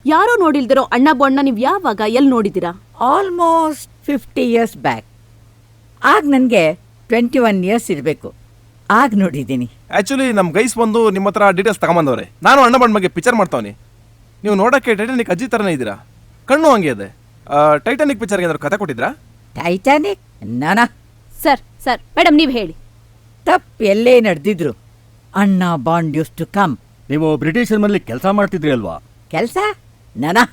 ಯಾರೋ ನೋಡಿಲ್ದಿರೋ ಅಣ್ಣ ಬಣ್ಣ ನೀವು ಯಾವಾಗ ಎಲ್ಲಿ ನೋಡಿದ್ದೀರಾ? Almost 50 years back. ಆಗ ನನಗೆ 21 years ಇರಬೇಕು. ಆಗ ನೋಡಿದ್ದೀನಿ. ಆಕ್ಚುಲಿ ನಮ್ಮ ಗೈಸ್ ಬಂದು ನಿಮ್ಮ ಹತ್ರ ಡೀಟೇಲ್ಸ್ ತಗೊಂಬಂದವ್ರೆ. ನಾನು ಅಣ್ಣ ಬಣ್ಣ ಬಗ್ಗೆ ಪಿಕ್ಚರ್ ಮಾಡ್ತಾವನಿ. ನೀವು ನೋಡೋಕ್ಕೆ ಟೈಟಾನಿಕ್ ಅಜ್ಜಿ ಥರನೇ ಇದ್ದೀರಾ. ಕಣ್ಣು ಹಂಗೆ ಇದೆ. ಟೈಟಾನಿಕ್ ಪಿಕ್ಚರ್ಗೆ ಏನಾದ್ರು ಕತೆ ಕೊಟ್ಟಿದ್ರಾ? ಟೈಟಾನಿಕ್ ನಾನಾ ಸರ್ ಸರ್ ಮೇಡಮ್ ನೀವು ಹೇಳಿ. ತಪ್ಪು ಎಲ್ಲೇ ನಡೆದಿದ್ರು ಅಣ್ಣ ಬಾಂಡ್ ಯೂಸ್ ಟು ಕಮ್. ನೀವು ಬ್ರಿಟಿಷರ್ ಮನೇಲಿ ಕೆಲಸ ಮಾಡ್ತಿದ್ರಿ ಅಲ್ವಾ? ಕೆಲಸ ನಾನಾ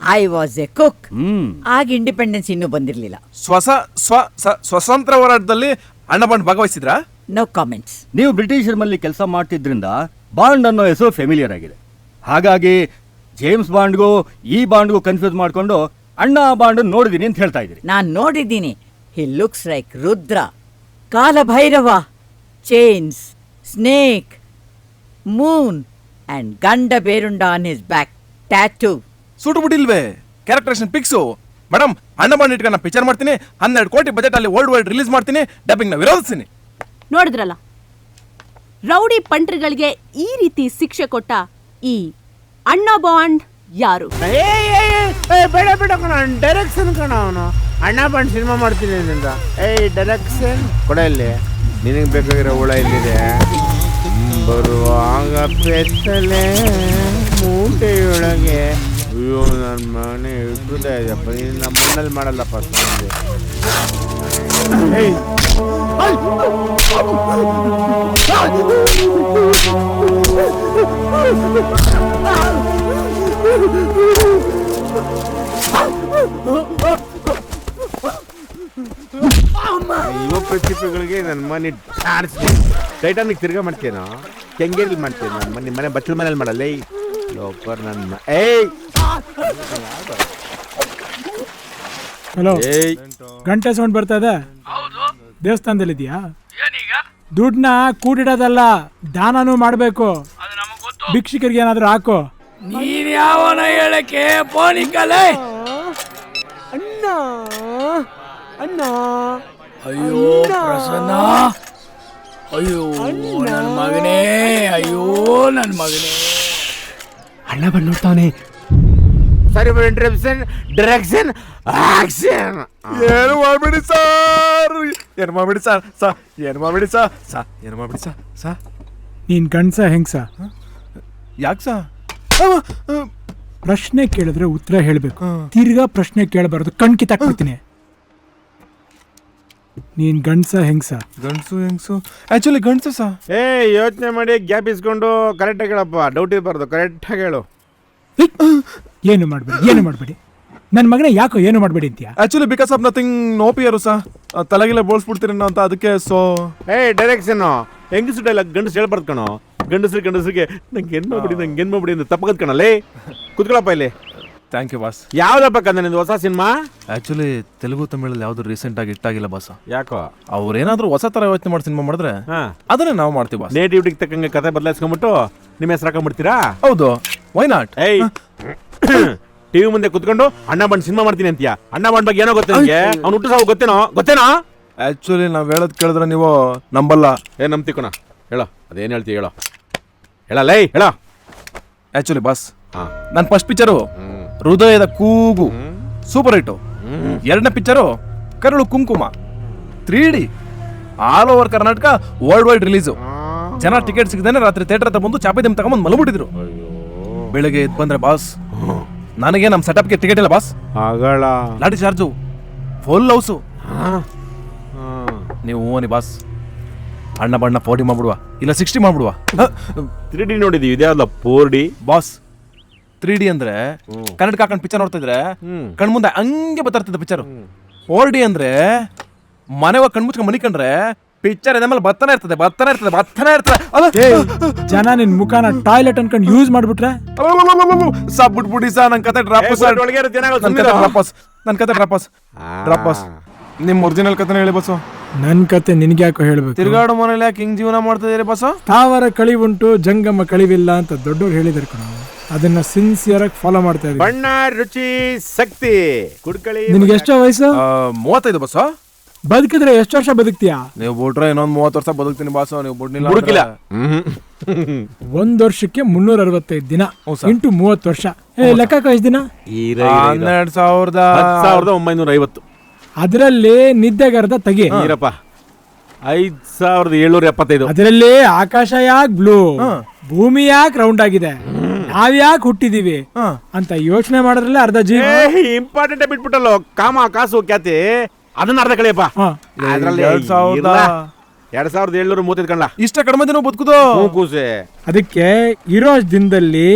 ಐ ವಾಸ್ ಎ ಕುಕ್. ಆಗ ಇಂಡಿಪೆಂಡೆನ್ಸ್ ಇನ್ನೂ ಬಂದಿರಲಿಲ್ಲ. ಸ್ವತಂತ್ರ ಹೋರಾಟದಲ್ಲಿ ಅಣ್ಣ ಬಾಂಡ್ ಭಾಗವಹಿಸಿದ್ರಾ? No comments. ನೀವು ಬ್ರಿಟಿಷರ್ ಮನೇಲಿ ಕೆಲಸ ಮಾಡ್ತಿದ್ರಿಂದ ಬಾಂಡ್ ಅನ್ನೋ ಹೆಸರು ಫೆಮಿಲಿಯರ್ ಆಗಿದೆ. ಹಾಗಾಗಿ ಜೇಮ್ಸ್ ಬಾಂಡ್ಗೂ ಈ ಬಾಂಡ್ಗೂ ಕನ್ಫ್ಯೂಸ್ ಮಾಡ್ಕೊಂಡು ಅಣ್ಣ ಬಾಂಡ್ ನೋಡಿದೀನಿ ಅಂತ ಹೇಳ್ತಾ ಇದ್ರಿ. ನಾನು ನೋಡಿದ್ದೀನಿ. He looks like Rudra, Kalabhairava, chains, snake, moon and Ganda Berunda on his back, tattoo. Suit ಬಿಟ್ಟಿಲ್ವೇ ಕ್ಯಾರೆಕ್ಟರೇಷನ್ ಪಿಕ್ಸು? ಮೇಡಮ್ ಅಣ್ಣ ಬಾಂಡ್ ಇಟ್ಕೊಂಡು ನಾನು ಪಿಕ್ಚರ್ ಮಾಡ್ತೀನಿ. 12 ಕೋಟಿ ಬಜೆಟ್ ಅಲ್ಲಿ ವರ್ಲ್ಡ್ ವೈಡ್ ರಿಲೀಸ್ ಮಾಡ್ತೀನಿ. ಡಬ್ಬಿಂಗ್ ನ ವಿರೋಧಿಸ್ತೀನಿ. ನೋಡಿದ್ರಲ್ಲ, ರೌಡಿ ಪಂಟ್ರಿಗಳಿಗೆ ಈ ರೀತಿ ಶಿಕ್ಷೆ ಕೊಟ್ಟ ಈ ಅಣ್ಣ ಬಾಂಡ್ ಯಾರು? ಬೇಡ ಬೇಡ ಕಣ, ಡೈರೆಕ್ಷನ್ ಕಣ ಅವನು. ಅಣ್ಣ ಬಾಂಡ್ ಸಿನಿಮಾ ಮಾಡ್ತೀನಿ ಅಂದ. ಡೈರೆಕ್ಷನ್ ಕೊಡ ಇಲ್ಲಿ. ನಿನಗೆ ಬೇಕಾಗಿರೋ ಹುಳ ಇಲ್ಲಿದೆ. ಬರುವಾಗ ಪೆತ್ತಲೆ ಮೂಟೆಯೊಳಗೆ. ಅಯ್ಯೋ ನನ್ನ ಮನೆ ಇಟ್ಟುದೇ ಇದೆಯಪ್ಪ. ನೀನು ನಮ್ಮ ಮಣ್ಣಲ್ಲಿ ಮಾಡಲ್ಲಪ್ಪ ಸಂಜೆ. ಯುವ ಪ್ರತಿಭೆಗಳಿಗೆ ನನ್ನ ಮನೆ ಟೈಟಾನಿಕ್ ತಿರ್ಗಾ ಮಾಡ್ತೇನೋ, ಕೆಂಗೇರಿ ಮಾಡ್ತೇನೆ. ನನ್ನ ಮನೆ ಬಚ್ಚಲ ಮನೇಲಿ ಮಾಡಲ್ಲ. ಲೋಪರ್ ನನ್ನ ಹಲೋ, ಗಂಟೆ ಸೌಂಡ್ ಬರ್ತಾ ಇದೆ. ದೇವಸ್ಥಾನದಲ್ಲಿ ಇದೆಯಾ? ದುಡ್ಡನ್ನ ಕೂಡಿಡೋದಲ್ಲ, ದಾನನೂ ಮಾಡಬೇಕು. ಭಿಕ್ಷಿಕರಿಗೆ ಏನಾದ್ರು ಹಾಕೋ. ನೀನ್ ಯಾವನ ಹೇಳಕ್ಕೆ ಪೋನಿಕಲೇ? ಅಣ್ಣ ಅಣ್ಣ ಅಯ್ಯೋ ಪ್ರಸನ್ನ, ಅಯ್ಯೋ ನನ್ನ ಮಗನೇ, ಅಯ್ಯೋ ನನ್ನ ಮಗನೇ. ಅಣ್ಣ ಬಂದು ನೋಡ್ತಾವನೆ. ಸರಿ ಇಂಟ್ರಪ್ಷನ್, ಡೈರೆಕ್ಷನ್, ಆಕ್ಷನ್. ಏನು ಮಾಡ್ಬಿಡಿ ಸರ್, ಏನು ಮಾಡ್ಬಿಡಿ ಸರ್, ಏನು ಮಾಡ್ಬಿಡಿ ಸರ್, ಏನು ಮಾಡ್ಬಿಡಿ ಸರ್. ನೀನ್ ಗಂಡ್ಸ ಹೆಂಗ್ಸ? ಯಾಕೆ ಸರ್? ಪ್ರಶ್ನೆ ಕೇಳಿದ್ರೆ ಉತ್ತರ ಹೇಳ್ಬೇಕು. ತಿರ್ಗಾ ಪ್ರಶ್ನೆ ಕೇಳಬಾರದು, ಕಣ್ ಕಿತ್ತಾಕ್ಬಿಡ್ತೀನಿ. ನೀನ್ ಗಂಡ್ಸ ಹೆಂಗ್ಸ? ಗಂಡ್ಸು ಹೆಂಗ್ಸು? Actually ಗಂಡ್ಸು sir. ಯೋಚನೆ ಮಾಡಿ ಗ್ಯಾಪ್ ಇಸ್ಕೊಂಡು ಕರೆಕ್ಟಾಗಿ ಹೇಳಪ್ಪ. ಡೌಟ್ ಇರಬಾರ್ದು, ಕರೆಕ್ಟಾಗಿ ಹೇಳು. ಏನು ಮಾಡಬೇಡಿ ನನ್ನ ಮಗನೇ. ಯಾಕೋ ಏನು ಮಾಡಬೇಡಿ ಅಂತೀಯ? Actually because of nothing, no fear sir. ತಲೆಗಿಲ್ಲ ಬೋಳ್ಸ್ಬಿಡ್ತೀರಿ ಅಂತ, ಅದಕ್ಕೆ. ಸೊ ಡೈರೆಕ್ಷನ್ ಹೆಂಗಸು ಡೈಲಾಗ್ ಗಂಡಸು ಹೇಳ್ಬಾರ್ದು ಕಣೋ. ಗಂಡಸರಿಗೆ ನಂಗೆ ಏನ್ ಮಾಡ್ಬಿಡಿ ಅಂತ ತಪ್ಪಗದ್ ಕಣಲ್ಲೇ. ಕುತ್ಕೊಳಪ್ಪ ಇಲ್ಲಿ. Thank you boss. ಯಾವ್ದಪ್ಪ ಕಂದ ನಿಂದು ಹೊಸ ಸಿನಿಮಾ? ಆಕ್ಚುಲಿ ತೆಲುಗು ತಮಿಳಲ್ಲಿ ಯಾವ್ದು ರೀಸೆಂಟ್ ಆಗಿ ಇಟ್ಟಾಗಿಲ್ಲ ಬಾಸ. ಯಾಕೋ? ಅವ್ರೇನಾದ್ರೂ ಹೊಸ ತರ ಯೋಚನೆ ಮಾಡಿ ಸಿನಿಮಾ ಮಾಡಿದ್ರೆ ಅದನ್ನೇ ನಾವು ಮಾಡ್ತೀವಿ ಬಾಸ್. ನೇಟಿವಿಟಿಗೆ ತಕ್ಕಂಗೆ ಕತೆ ಬದಲಾಯಿಸ್ಕೊಂಡ್ಬಿಟ್ಟು ನಿಮ್ಮ ಹೆಸರು ಹಾಕೊಂಡ್ಬಿಡ್ತೀರಾ? ಹೌದು, ವೈ ನಾಟ್? ಟಿವಿ ಮುಂದೆ ಕುತ್ಕೊಂಡು ಅಣ್ಣ ಬಂಡ್ ಸಿನಿಮಾ ಮಾಡ್ತೀನಿ ಅಂತೀಯ. ಅಣ್ಣ ಬಂಡ್ ಬಗ್ಗೆ ಏನೋ ಗೊತ್ತೇ ನಿಮಗೆ? ಅವ್ನು ಹುಟ್ಟು ಸಾವು ಗೊತ್ತೇನೋ? ಆಕ್ಚುಲಿ ನಾವ್ ಹೇಳೋದ್ ಕೇಳಿದ್ರೆ ನೀವು ನಂಬಲ್ಲ. ನಂಬ್ತಿಕೋಣ. ಹೇಳೋ, ಅದೇನ್ ಹೇಳ್ತೀವಿ ಹೇಳೋ. ಹೇಳಲ್ಲ ಹೇಳೋ. ಆಕ್ಚುಲಿ ಬಾಸ್, ನನ್ನ ಫಸ್ಟ್ ಪಿಕ್ಚರು ಹೃದಯದ ಕೂಗು, ಸೂಪರ್ ಹಿಟ್ಟು. ಎರಡನೇ ಪಿಕ್ಚರು ಕರುಳು ಕುಂಕುಮ, 3D, all over Karnataka, world wide release. ಜನ ಟಿಕೆಟ್ ಸಿಗದೇನೆ ರಾತ್ರಿ ಥಿಯೇಟರ್ ಹತ್ರ ಬಂದು ಚಾಪೆ ದಮ್ ತಗೊಂಬಂದು ಮಲಗ್ಬಿಟ್ಟಿದ್ರು. ಬೆಳಗ್ಗೆ ಎದ್ದು ಬಂದ್ರೆ ಬಾಸ್, ನನಗೆ ನಮ್ಮ ಸೆಟಪ್ಗೆ ಟಿಕೆಟ್ ಇಲ್ಲ ಬಾಸ್. ಲಾಠಿ ಚಾರ್ಜು, ಫುಲ್ ಹೌಸು. ನೀವು ಓನಿ ಬಾಸ್, ಅಣ್ಣ ಬಣ್ಣ 40 ಮಾಡ್ಬಿಡುವ, ಇಲ್ಲ 60 ಮಾಡ್ಬಿಡುವ. 3D ನೋಡಿದೀವಿ, ಇದ್ಯಾವ್ದಲ್ಲ 4D ಬಾಸ್. 3D ಅಂದ್ರೆ ಕನ್ನಡಕ ಹಾಕೊಂಡು ಪಿಕ್ಚರ್ ನೋಡ್ತಾ ಇದ್ರೆ ಕಣ್ಮುಂದೆ ಹಂಗೆ ಬರ್ತಿದ್ದ ಪಿಕ್ಚರ್. 4D ಅಂದ್ರೆ ಮನೆವಾಗ ಕಣ್ಮುಚ್ಕೊಂಡು ಮನಿ ಕಂಡ್ರೆ ಪಿಕ್ಚರ್ ಎದ ಮೇಲೆ ಬರ್ತಾನೆ ಇರ್ತದೆ. ಜನ ನಿನ್ ಮುಖಾನ ಟಾಯ್ಲೆಟ್ ಅನ್ಕೊಂಡು ಯೂಸ್ ಮಾಡ್ಬಿಟ್ರೆ ಸಾಬ್ ಬಿಟ್ಬಿಡಿ ಸಾ. ನನ್ ಕತೆ ಡ್ರಾಪಸ್. ನಿಮ್ ಒರಿಜಿನಲ್ ಕತೆ ಹೇಳಿ ಬಸ್ಸು. ನನ್ ಕತೆ ನಿನ್ಗೆ ಯಾಕೋ ಹೇಳ್ಬೇಕು? ತಿರುಗಾಡು ಮನೇಲಿ ಯಾಕೆ ಹಿಂಗ್ ಜೀವನ ಮಾಡ್ತಾ ಇದೀರಿ ಬಸ್ಸು? ತಾವರ ಕಳಿವುಂಟು, ಜಂಗಮ ಕಳಿವಿಲ್ಲ ಅಂತ ದೊಡ್ಡವ್ರು ಹೇಳಿದಾರೆ ಕಣ. ಅದನ್ನ ಸಿನ್ಸಿಯರ್ ಆಗಿ ಫಾಲೋ ಮಾಡ್ತಾ ಇದ್ದೀನಿ. ಬಣ್ಣ ರುಚಿ ಶಕ್ತಿ ಕುಡ್ಕಳಿ. ನಿನ್ಗೆ ಎಷ್ಟೋ ವಯಸ್ಸು? 35 ಬಸ್ಸು. ಬದುಕಿದ್ರೆ ಎಷ್ಟು ವರ್ಷ ಬದುಕ್ತೀಯಾ? ನೀವು ಬಿಟ್ರೆ ಇನ್ನೊಂದ್ 30 ವರ್ಷ ಬದುಕ್ತೀನಿ ಬಾಸು. ನೀವು ಬಿಡ್ನಿಲ್ಲ ಬುಡುಕಿಲ್ಲ. ಒಂದ್ ವರ್ಷಕ್ಕೆ 365 ದಿನ ಹ್ಞೂ ಸರ್. ಇಂಟು 30 ವರ್ಷ. ಲೆಕ್ಕ ಎಷ್ಟು ದಿನ? 12,950. ಅದರಲ್ಲಿ ನಿದ್ದೆಗರ್ದ ತೆಗಿ. ನೀರಪ್ಪ 5,775. ಅದರಲ್ಲಿ ಆಕಾಶ ಯಾಕೆ ಬ್ಲೂ, ಭೂಮಿ ಯಾಕೆ ರೌಂಡ್ ಆಗಿದೆ, ನಾವ್ ಯಾಕೆ ಹುಟ್ಟಿದೀವಿ ಅಂತ ಯೋಚನೆ ಮಾಡೋದ್ರಲ್ಲೇ ಅರ್ಧ ಜೀವ. ಇಂಪಾರ್ಟೆಂಟ್ ಬಿಟ್ಬಿಟ್ಟಲ್ಲ, ಕಾಮ ಕಾಸು ಖ್ಯಾತಿ ಅದನ್ನ ಅರ್ಧ ಕಳೆಯಪ್ಪ. ಅದ್ರಲ್ಲಿ 2,735 ಕಣ್ಣ. ಇಷ್ಟ ಕಡಿಮೆ ದಿನ ಬದುಕುದು ಕೂಸೆ. ಅದಕ್ಕೆ ಇರೋ ದಿನದಲ್ಲಿ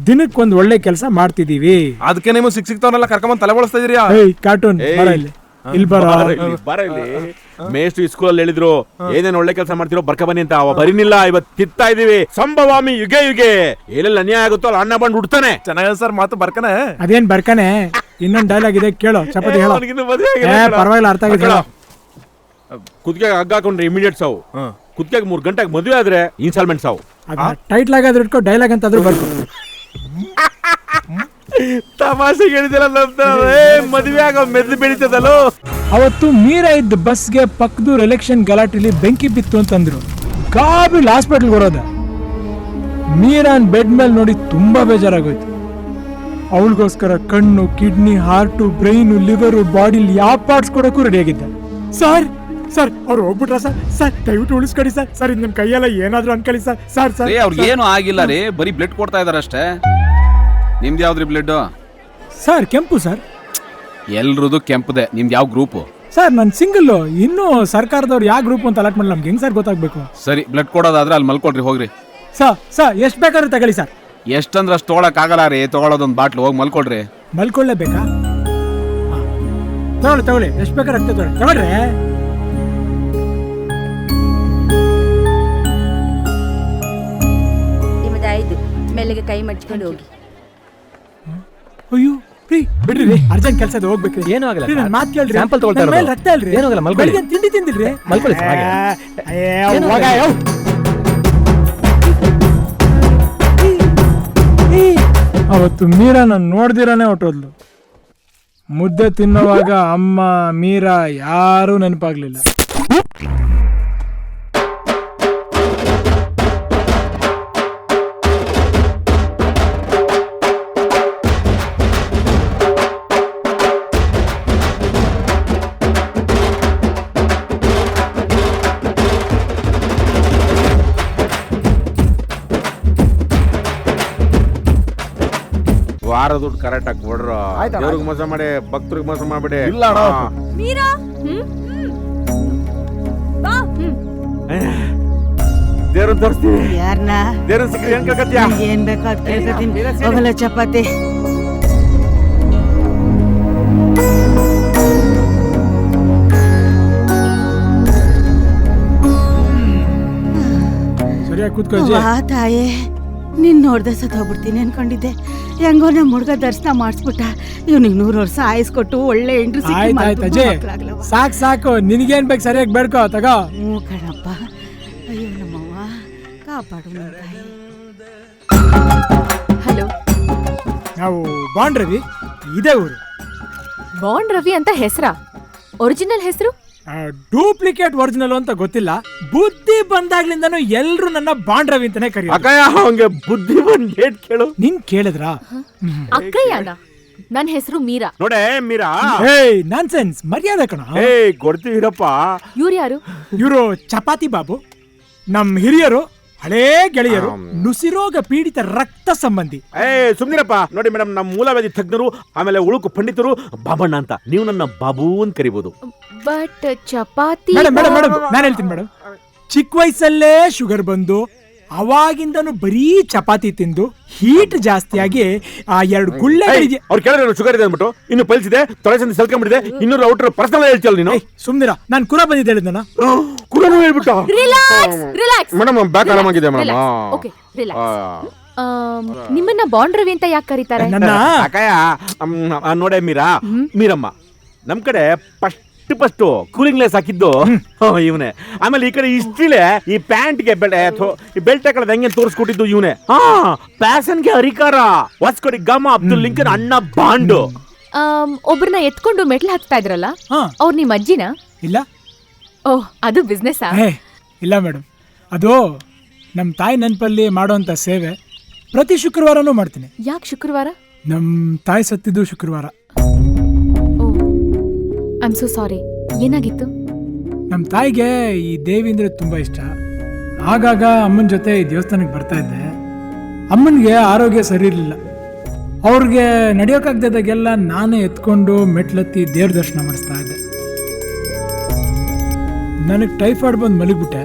ದಿನಕ್ಕೊಂದ್ ಒಳ್ಳೆ ಕೆಲಸ ಮಾಡ್ತಿದೀವಿ. ಅದಕ್ಕೆ ನೀವು ಸಿಕ್ತಾವನ್ನೆಲ್ಲ ಕರ್ಕೊಂಡ್ ತಲೆ ಬಳಸ್ತಾ ಇದೀರಾ? ಕಾರ್ಟೂನ್ ಇಲ್ಲಿ ಬರ ಮೇಷ್ಟ್ರು ಸ್ಕೂಲಲ್ಲಿ ಹೇಳಿದ್ರು ಏನೇನ್ ಒಳ್ಳೆ ಕೆಲಸ ಮಾಡ್ತಿರೋ ಬರ್ಕ ಬನ್ನಿ ಅಂತ. ಅವ ಬರೀನಿಲ್ಲ, ಇವತ್ತು ತಿತ್ತಾ ಇದೀವಿ. ಸಂಭವಾಮಿ ಯುಗೆ ಯುಗೆ, ಎಲ್ಲೆಲ್ಲಿ ಅನ್ಯಾಯ ಆಗುತ್ತೋ ಅಲ್ಲಿ ಅಣ್ಣ ಬಂದು ಹುಡ್ತಾನೆ. ಚೆನ್ನಾಗಿದೆ ಸರ್ ಮಾತು. ಬರ್ಕನೆ ಅದೇನ್ ಬರ್ಕನೆ, ಇನ್ನೊಂದ್ ಡೈಲಾಗ್ ಇದೆ ಕೇಳೋ. ಚಪಾತಿ ಹೇಳೋ. ಪರವಾಗಿಲ್ಲ, ಅರ್ಥ ಆಗಿದೆ. ಕುದ್ಕೆಗೆ ಹಗ್ಗ ಹಾಕೊಂಡ್ರೆ ಇಮಿಡಿಯೇಟ್ ಸಾವು, ಕುದ್ಕೆಗೆ 3 ಗಂಟೆಗೆ ಮದುವೆ ಆದ್ರೆ ಇನ್ಸ್ಟಾಲ್ಮೆಂಟ್ ಸಾವು. ಟೈಟ್ಲ್ ಆಗಾದ್ರೂ ಇಟ್ಕೋ, ಡೈಲಾಗ್ ಅಂತ ಆದ್ರೂ ಬರ್ಕೊ. ತಮಾಷೆ ಹೇಳಿದಿಲ್ಲ, ಮದುವೆ ಆಗೋ ಮೆದ್ಲು ಬೆಳೀತದಲ್ಲೋ. ಅವತ್ತು ಮೀರಾ ಇದ್ದ ಬಸ್ಗೆ ಪಕ್ಕದೂರ್ ಎಲೆಕ್ಷನ್ ಗಲಾಟೆಲಿ ಬೆಂಕಿ ಬಿತ್ತು ಅಂತಂದ್ರು. ಗಾಬರಿಲ್ ಹಾಸ್ಪಿಟಲ್ ಬರೋದ. ಮೀರಾನ್ ಬೆಡ್ ಮೇಲೆ ನೋಡಿ ತುಂಬಾ ಬೇಜಾರಾಗೋಯ್ತು. ಅವಳಿಗೋಸ್ಕರ ಕಣ್ಣು, ಕಿಡ್ನಿ, ಹಾರ್ಟು, ಬ್ರೈನು, ಲಿವರು, ಬಾಡಿಲಿ ಯಾವ ಪಾರ್ಟ್ಸ್ ಕೊಡಕ್ಕೂ ರೆಡಿ ಆಗಿದ್ದೆ. ಸರ್ ಸರ್ ಅವ್ರು ಹೋಗ್ಬಿಟ್ರ ಸರ್? ಸರ್ ದಯವಿಟ್ಟು ಉಳಿಸ್ಕೊಡಿ ಸರ್. ಸರ್ ಇದು ನಿಮ್ ಕೈಯೆಲ್ಲ ಏನಾದ್ರು ಅನ್ಕೊಳ್ಳಿ ಸರ್. ಸರ್ ಸರ್ ಅವ್ರಿಗೆ ಏನು ಆಗಿಲ್ಲ ರೀ, ಬರೀ ಬ್ಲಡ್ ಕೊಡ್ತಾ ಇದಾರೆ ಅಷ್ಟೇ. ನಿಮ್ದು ಯಾವ್ದ್ರಿ ಬ್ಲಡ್? ಸರ್ ಕೆಂಪು ಸರ್. ಎಲ್ರದು ಕೆಂಪುದೆ. ನಿಮ್ದು ಯಾವ ಗ್ರೂಪು? ಸರ್ ನಾನು ಸಿಂಗಲ್. ಇನ್ನೂ ಸರ್ಕಾರದವ್ರು ಯಾವ ಗ್ರೂಪ್ ಅಂತ ಅಲಾಟ್ ಮಾಡಿ ನಮ್ಗೆ ಹೆಂಗ್ ಸರ್ ಗೊತ್ತಾಗ್ಬೇಕು? ಸರಿ, ಬ್ಲಡ್ ಕೊಡೋದಾದ್ರೆ ಅಲ್ಲಿ ಮಲ್ಕೊಳ್ರಿ, ಹೋಗ್ರಿ. ಸರ್ ಎಷ್ಟು ಬೇಕಾದ್ರೂ ತಗೊಳ್ಳಿ ಸರ್. ಎಷ್ಟಂದ್ರೆ ಅಷ್ಟು ತೊಗೊಳಕ್ ಆಗಲ್ಲ ರೀ. ತೊಗೊಳೋದೊಂದು ಬಾಟ್ಲು, ಹೋಗಿ ಮಲ್ಕೊಳ್ರಿ. ಮಲ್ಕೊಳ್ಳೇಬೇಕಾ? ತಗೊಳ್ಳಿ ಎಷ್ಟು ಬೇಕಾದ್ರೆ ರಕ್ತ ತಗೊಳ್ರಿ. ನಿಮ್ಮದಾಯ್ತು, ಮೆಲ್ಲಿಗೆ ಕೈ ಮಡ್ಚ್ಕೊಂಡು ಹೋಗಿ. ಅಯ್ಯೋ ಬಿಡ್ರಿ, ಅರ್ಜೆಂಟ್ ಕೆಲಸ ಇದೆ, ಹೋಗ್ಬೇಕ್ರಿ. ಏನೂ ಆಗಲ್ಲ, ನನ್ನ ಮಾತು ಕೇಳ್ರಿ. ಸ್ಯಾಂಪಲ್ ತಗೊಳ್ತಾ ಇರೋದು. ಮೇಲೆ ರಕ್ತ ಇಲ್ರಿ. ಏನೂ ಆಗಲ್ಲ, ಮಲ್ಕೊಳ್ಳಿ. ಬೆಳಿಗ್ಗೆ ತಿಂಡಿ ತಿಂದಿಲ್ರಿ? ಮಲ್ಕೊಳ್ಳಿ ಸರ್, ಹಾಗೆ. ಅವತ್ತು ಮೀರಾ ನಾನು ನೋಡ್ದಿರಾನೆ ಹೊಟ್ಟೋದ್ಲು. ಮುದ್ದೆ ತಿನ್ನುವಾಗ ಅಮ್ಮ, ಮೀರಾ ಯಾರೂ ನೆನಪಾಗ್ಲಿಲ್ಲ. ವಾರ ದುಡ್ಡು ಕರೆಕ್ಟ್ ಆಗಿ ಕೊಡ್ರ. ದೇವ್ರಿಗೆ ಮೋಸ ಮಾಡಿ ಭಕ್ತರಿಗೆ ಮೋಸ ಮಾಡ್ಬಿಡಿ. ಇಲ್ಲ ಅಣ್ಣ. ಮೀರಾ ಬಾ. ದೇವ್ರ ತೋರಿಸ್ತೀವಿ. ಯಾರನ್ನ? ದೇವ್ರ ಸಿಕ್ಕಿ ಏನ್ ಕೇಳ್ಕತ್ತೀಯ? ಏನ್ ಬೇಕೋ ಅದ್ ಕೇಳ್ಕೊತೀನಿ. ಹೋಗಲ್ಲ ಚಪಾತಿ. ಸರಿಯಾಗಿ ಕೂತ್ಕೋ. ವಾ ತಾಯೇ, ನಿನ್ ನೋಡ್ದೆ ಸತ್ ಹೋಗ್ಬಿಡ್ತೀನಿ ಅನ್ಕೊಂಡಿದ್ದೆ. ಹೆಂಗೋ ನಮ್ಮ ಹುಡುಗ ದರ್ಶನ ಮಾಡಿಸ್ಬಿಟ್ಟ. ಇವ್ನಿಗೆ 100 ವರ್ಷ ಆಯಸ್ಕೊಟ್ಟು ಒಳ್ಳೆ ಹೆಂಡ್ರು ಆಯ್ತಾಯ್ತು ಅಜ್ಜಿ, ಸಾಕು. ನಿನಗೇನ್ ಬೇಕು ಸರಿಯಾಗಿ ಬೇಡ್ಕೋ, ತಗೋ. ಹ್ಞೂ ಕಣಪ್ಪ. ಅಯ್ಯೋ ನಮ್ಮವ್ವ ಕಾಪಾಡು ನನ್ನ ತಾಯಿ. ಹಲೋ, ನಾವು ಬಾಂಡ್ ರವಿ, ಇದೇ ಊರು. ಬಾಂಡ್ ರವಿ ಅಂತ ಹೆಸರಾ? ಒರಿಜಿನಲ್ ಹೆಸರು? ಡೂಪ್ಲಿಕೇಟ್ ಒರಿಜಿನಲ್ ಅಂತ ಗೊತ್ತಿಲ್ಲ. ಬುದ್ಧಿ ಬಂದಾಗ್ಲಿಂದನೂ ಎಲ್ರು ನನ್ನ ಬಾಂಡ್ ರವಿ ಅಂತಾನೆ ಕರೆಯೋದು. ಅಕ್ಕಯ್ಯ, ಅವಂಗೆ ಬುದ್ಧಿ ಬಂದ್ ಏಟ್ ಕೇಳು. ನಿನ್ ಕೇಳಿದ್ರಾ? ಅಕ್ಕಯ್ಯನ? ನನ್ನ ಹೆಸರು ಮೀರಾ. ನೋಡೆ ಮೀರಾ, ನಾನ್ಸೆನ್ಸ್, ಮರ್ಯಾದೆ ಕಣ. ಕೊಡ್ತೀವಿರಪ್ಪ. ಇವ್ರು ಯಾರು? ಇವರು ಚಪಾತಿ ಬಾಬು, ನಮ್ ಹಿರಿಯರು, ಹಳೇ ಗೆಳೆಯರು, ನುಸಿರೋಗ ಪೀಡಿತ ರಕ್ತ ಸಂಬಂಧಿ. ಸುಮ್ನಿರಪ್ಪ. ನೋಡಿ ಮೇಡಮ್, ನಮ್ಮ ಮೂಲವೇದಿ ತಜ್ಞರು, ಆಮೇಲೆ ಉಳುಕು ಪಂಡಿತರು ಬಾಬಣ್ಣ ಅಂತ. ನೀವು ನನ್ನ ಬಾಬು ಅಂತ ಕರಿಬಹುದು. ಬಟ್ ಚಪಾತಿ. ಮೇಡಮ್ ನಾನು ಹೇಳ್ತೀನಿ ಮೇಡಮ್. ಚಿಕ್ಕ ವಯಸ್ಸಲ್ಲೇ ಶುಗರ್ ಬಂದು ಅವಾಗಿಂದನು ಬರೀ ಚಪಾತಿ ತಿಂದು ಹೀಟ್ ಜಾಸ್ತಿಯಾಗಿ ಆ 2 ಗುಳ್ಳೆ. ಅವ್ರು ಕೇಳಿದ್ರೆ ಶುಗರ್ ಇದೆ ಅಂದ್ಬಿಟ್ಟು ಇನ್ನು ಪಲ್ಸ್ ಇದೆ, ತೊಳೆ ಸಂದಿ ಸಲ್ಕೊಂಡ್ಬಿಟ್ಟಿದೆ, ಇನ್ನೂರು ಔಟ್ರ್ ಪರ್ಸನಲ್ ಹೇಳ್ತಿಯಲ್ಲ ನೀನು. ಸುಮ್ನಿರ, ನಾನು ಕುರ ಬಂದಿದ್ದೆ ಹೇಳಿದ್ನ. ಕುರನು ಹೇಳ್ಬಿಟ್ಟು. ರಿಲ್ಯಾಕ್ಸ್ ಮೇಡಮ್, ಬ್ಯಾಕ್ ಆರಾಮಾಗಿದೆ ಮೇಡಮ್. Okay, relax. ನಿಮ್ಮನ್ನ ಬಾಂಡ್ ರವಿ ಅಂತ ಯಾಕೆ ಕರೀತಾರೆ? ನನ್ನ ಅಕ್ಕಯ್ಯ, ನೋಡೆ ಮೀರಮ್ಮ, ನಮ್ ಕಡೆ ಫಸ್ಟ್ ಕೂಲಿಂಗ್ ಲೆಸ್ ಹಾಕಿದ್ದು ಇವನೇ. ಆಮೇಲೆ ಈ ಕಡೆ ಇಷ್ಟಿಲೆ ಈ ಪ್ಯಾಂಟ್ಗೆ ಬೆಲ್ಟ್ ಹಾಕೊಳ್ಳೋದು ಹೆಂಗೆ ತೋರಿಸ್ಕೊಟ್ಟಿದ್ದು ಇವನೇ. ಪ್ಯಾಸನ್ಗೆ ಹರಿಕಾರ, ಹೊಸ್ಕೊಡಿ ಗಮ ಅಬ್ದುಲ್ ಲಿಂಕನ್ ಅಣ್ಣ ಬಾಂಡು. ಒಬ್ರನ್ನ ಎತ್ಕೊಂಡು ಮೆಟ್ಲು ಹತ್ತಾ ಇದ್ರಲ್ಲ, ಅವ್ರು ನಿಮ್ಮ ಅಜ್ಜಿನ? ಇಲ್ಲ, ಓಹ್ ಅದು ಬಿಸ್ನೆಸ್ಸಾ? ಹೇ ಇಲ್ಲ ಮೇಡಮ್, ಅದು ನಮ್ಮ ತಾಯಿ ನೆನಪಲ್ಲಿ ಮಾಡೋವಂಥ ಸೇವೆ ಪ್ರತಿ ಶುಕ್ರವಾರನೂ ಮಾಡ್ತೀನಿ. ಯಾಕೆ ಶುಕ್ರವಾರ? ನಮ್ಮ ತಾಯಿ ಸತ್ತಿದ್ದು ಶುಕ್ರವಾರ. ಓ ಐ ಆಮ್ ಸೋ ಸಾರಿ. ಏನಾಗಿತ್ತು? ನಮ್ಮ ತಾಯಿಗೆ ಈ ದೇವಿ ಅಂದರೆ ತುಂಬ ಇಷ್ಟ. ಆಗಾಗ ಅಮ್ಮನ ಜೊತೆ ಈ ದೇವಸ್ಥಾನಕ್ಕೆ ಬರ್ತಾ ಇದ್ದೆ. ಅಮ್ಮನಿಗೆ ಆರೋಗ್ಯ ಸರಿ ಇರಲಿಲ್ಲ. ಅವ್ರಿಗೆ ನಡೆಯೋಕ್ಕಾಗ್ದಾಗೆಲ್ಲ ನಾನೇ ಎತ್ಕೊಂಡು ಮೆಟ್ಲತ್ತಿ ದೇವ್ರ ದರ್ಶನ ಮಾಡಿಸ್ತಾ ಇದ್ದೆ. ನನಗೆ ಟೈಫಾಯ್ಡ್ ಬಂದು ಮಲಗಿಬಿಟ್ಟೆ.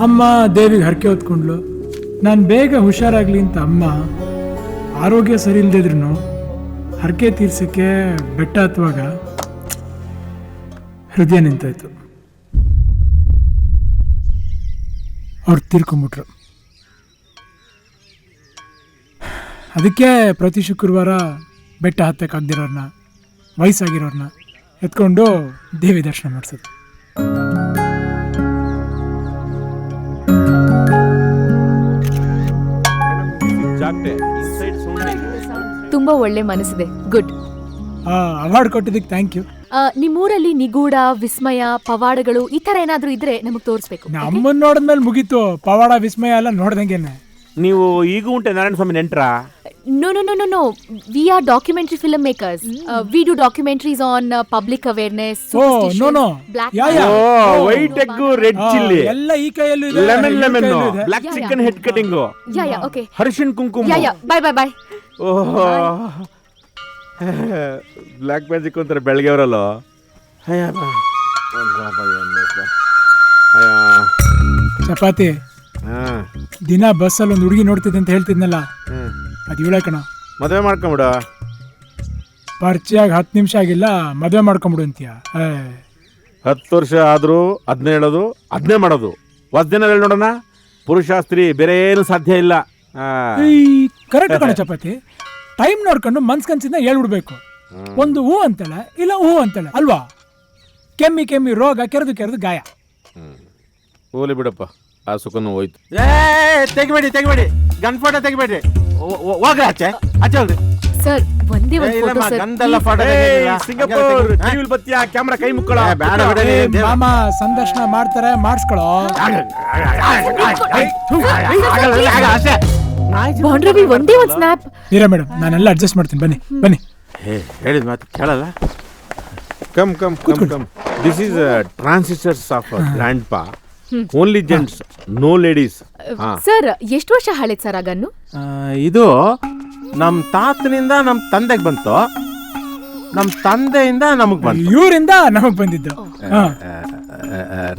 ಅಮ್ಮ ದೇವಿಗೆ ಹರಕೆ ಹೊತ್ಕೊಂಡ್ಲು. ನಾನು ಬೇಗ ಹುಷಾರಾಗಲಿ ಅಂತ ಅಮ್ಮ ಆರೋಗ್ಯ ಸರಿ ಇಲ್ಲದಿದ್ರು ಹರಕೆ ತೀರ್ಸೋಕ್ಕೆ ಬೆಟ್ಟ ಹತ್ತುವಾಗ ಹೃದಯ ನಿಂತಾಯ್ತು. ಅವ್ರು ತೀರ್ಕೊಂಬಿಟ್ರು. ಅದಕ್ಕೆ ಪ್ರತಿ ಶುಕ್ರವಾರ ಬೆಟ್ಟ ಹತ್ತಕ್ಕಾಗ್ದಿರೋರ್ನ, ವಯಸ್ಸಾಗಿರೋರ್ನ ಎತ್ಕೊಂಡು ದೇವಿ ದರ್ಶನ ಮಾಡಿಸೋದು. ತುಂಬಾ ಒಳ್ಳೆ ಮನಸ್ಸಿದೆ. ಗುಡ್. ಅವಾರ್ಡ್ ಕೊಟ್ಟಿದ್ದಕ್ಕೆ ಥ್ಯಾಂಕ್ ಯು. ನಿಮ್ಮೂರಲ್ಲಿ ನಿಗೂಢ, ವಿಸ್ಮಯ, ಪವಾಡಗಳು ಈ ತರ ಏನಾದ್ರೂ ಇದ್ರೆ ನಮಗ್ ತೋರಿಸ್ಬೇಕು. ನಮ್ಮನ್ನ ನೋಡಿದ್ಮೇಲೆ ಮುಗೀತು. ಪವಾಡ ವಿಸ್ಮಯ ಎಲ್ಲ ನೋಡ್ದಂಗೆನೆ. ನೀವು ಈಗ ಉಂಟೆ ನಾರಾಯಣ ಸ್ವಾಮಿ ನೆಂಟ್ರಾ? No, no, no, no, no. We are documentary filmmakers. We do documentaries on public awareness, superstitions, no, no. black Yeah, magic. yeah. ಓ ವೈಟ್ ಎಗ್, ರೆಡ್ ಚಿಲ್ಲಿ, ಎಲ್ಲ ಈ ಕೈಯಲ್ಲೂ ಇದೆ, ಲೆಮನ್ ಈ ಲೆಮನ್, ಕೈಯಲ್ಲೂ ಇದೆ. Black Yeah, chicken yeah. Head cutting, Yeah, yeah, okay. ಹರ್ಷಿನ್ ಕುಂಕುಮ. Yeah, yeah. Bye, bye, bye. ಓಹೋ ಬ್ಲ್ಯಾಕ್ ಮ್ಯಾಜಿಕ್ ಅಂತಾರೆ ಬೆಳಗ್ಗೆ ಅವರಲ್ಲ. ಚಪಾತಿ ದಿನ ಬಸ್ಸಲ್ಲಿ ಒಂದು ಹುಡುಗಿ ನೋಡ್ತಿದ್ದೆ ಅಂತ ಹೇಳ್ತಿದ್ನಲ್ಲ, ಅದು ಇವಳೆ ಕಣ. ಮದುವೆ ಮಾಡ್ಕೊಂಬಿಡ. ಪರಿಚಯ 10 ನಿಮಿಷ ಆಗಿಲ್ಲ, ಮದುವೆ ಮಾಡ್ಕೊಂಬಿಡು ಅಂತೀಯ. 10 ವರ್ಷ ಆದ್ರೂ ಅದನ್ನೇ ಹೇಳೋದು, ಅದನ್ನೇ ಮಾಡೋದು. ದಿನ ಹೇಳಿ ನೋಡೋಣ, ಪುರುಷ ಸ್ತ್ರೀ ಬೇರೆ ಏನು ಸಾಧ್ಯ ಇಲ್ಲ. ಕರೆಕ್ಟ್ ಕಣ ಚಪಾತಿ. ಟೈಮ್ ನೋಡ್ಕೊಂಡು ಮನ್ಸ್ಕನ್ಸಿಂದ ಹೇಳ್ಬಿಡ್ಬೇಕು. ಒಂದು ಹೂ ಅಂತಾಳೆ, ಇಲ್ಲ ಹೂ ಅಂತಾಳೆ ಅಲ್ವಾ? ಕೆಮ್ಮಿ ಕೆಮ್ಮಿ ರೋಗ, ಕೆರೆದು ಕೆರೆದು ಗಾಯ. ಹೋಲಿ ಬಿಡಪ್ಪ, ಆ ಸುಖನೂ ಹೋಯ್ತು. ತೆಗಿಬೇಡಿ ತೆಗಿಬೇಡಿ, ಗನ್ ಫೋಟೋ ತೆಗಿಬೇಡಿ. ಹೋಗ್ರಿ ಆಚೆ, ಆಚೆ ಹೋಗ್ರಿ. ಸರ್ ಒಂದೇ ಒಂದು ಫೋಟೋ ಸರ್. ಗಂದೆಲ್ಲ ಫೋಟೋ ಸಿಂಗಾಪುರ್ ಟಿವಿಲ್ ಬತ್ತಿಯ ಕ್ಯಾಮ್ರಾ ಕೈ ಮುಕ್ಕಳ. ಮಾಮ ಸಂದರ್ಶನ ಮಾಡ್ತಾರೆ, ಮಾಡಿಸ್ಕೊಳ್ಳೋ. ಬಾಂಡ್ರವಿ ಒಂದೇ ಒಂದು ಸ್ನ್ಯಾಪ್. ಇರ ಮೇಡಮ್, ನಾನೆಲ್ಲ ಅಡ್ಜಸ್ಟ್ ಮಾಡ್ತೀನಿ. ಬನ್ನಿ ಬನ್ನಿ. ಹೇಳಿದ ಮಾತು ಕೇಳಲ್ಲ. Come come come come. This is transistors of grandpa. Only gents, no ladies. Sir ಎಷ್ಟು ವರ್ಷ ಹಳೇದ್ ಸರ್ ಆಗನ್ನು? ಇದು ನಮ್ ತಾತನಿಂದ ನಮ್ ತಂದೆಗೆ ಬಂತು, ನಮ್ ತಂದೆಯಿಂದ ನಮಗ್ ಬಂತು, ಇವರಿಂದ ನಮಗ್ ಬಂದಿದ್ದು.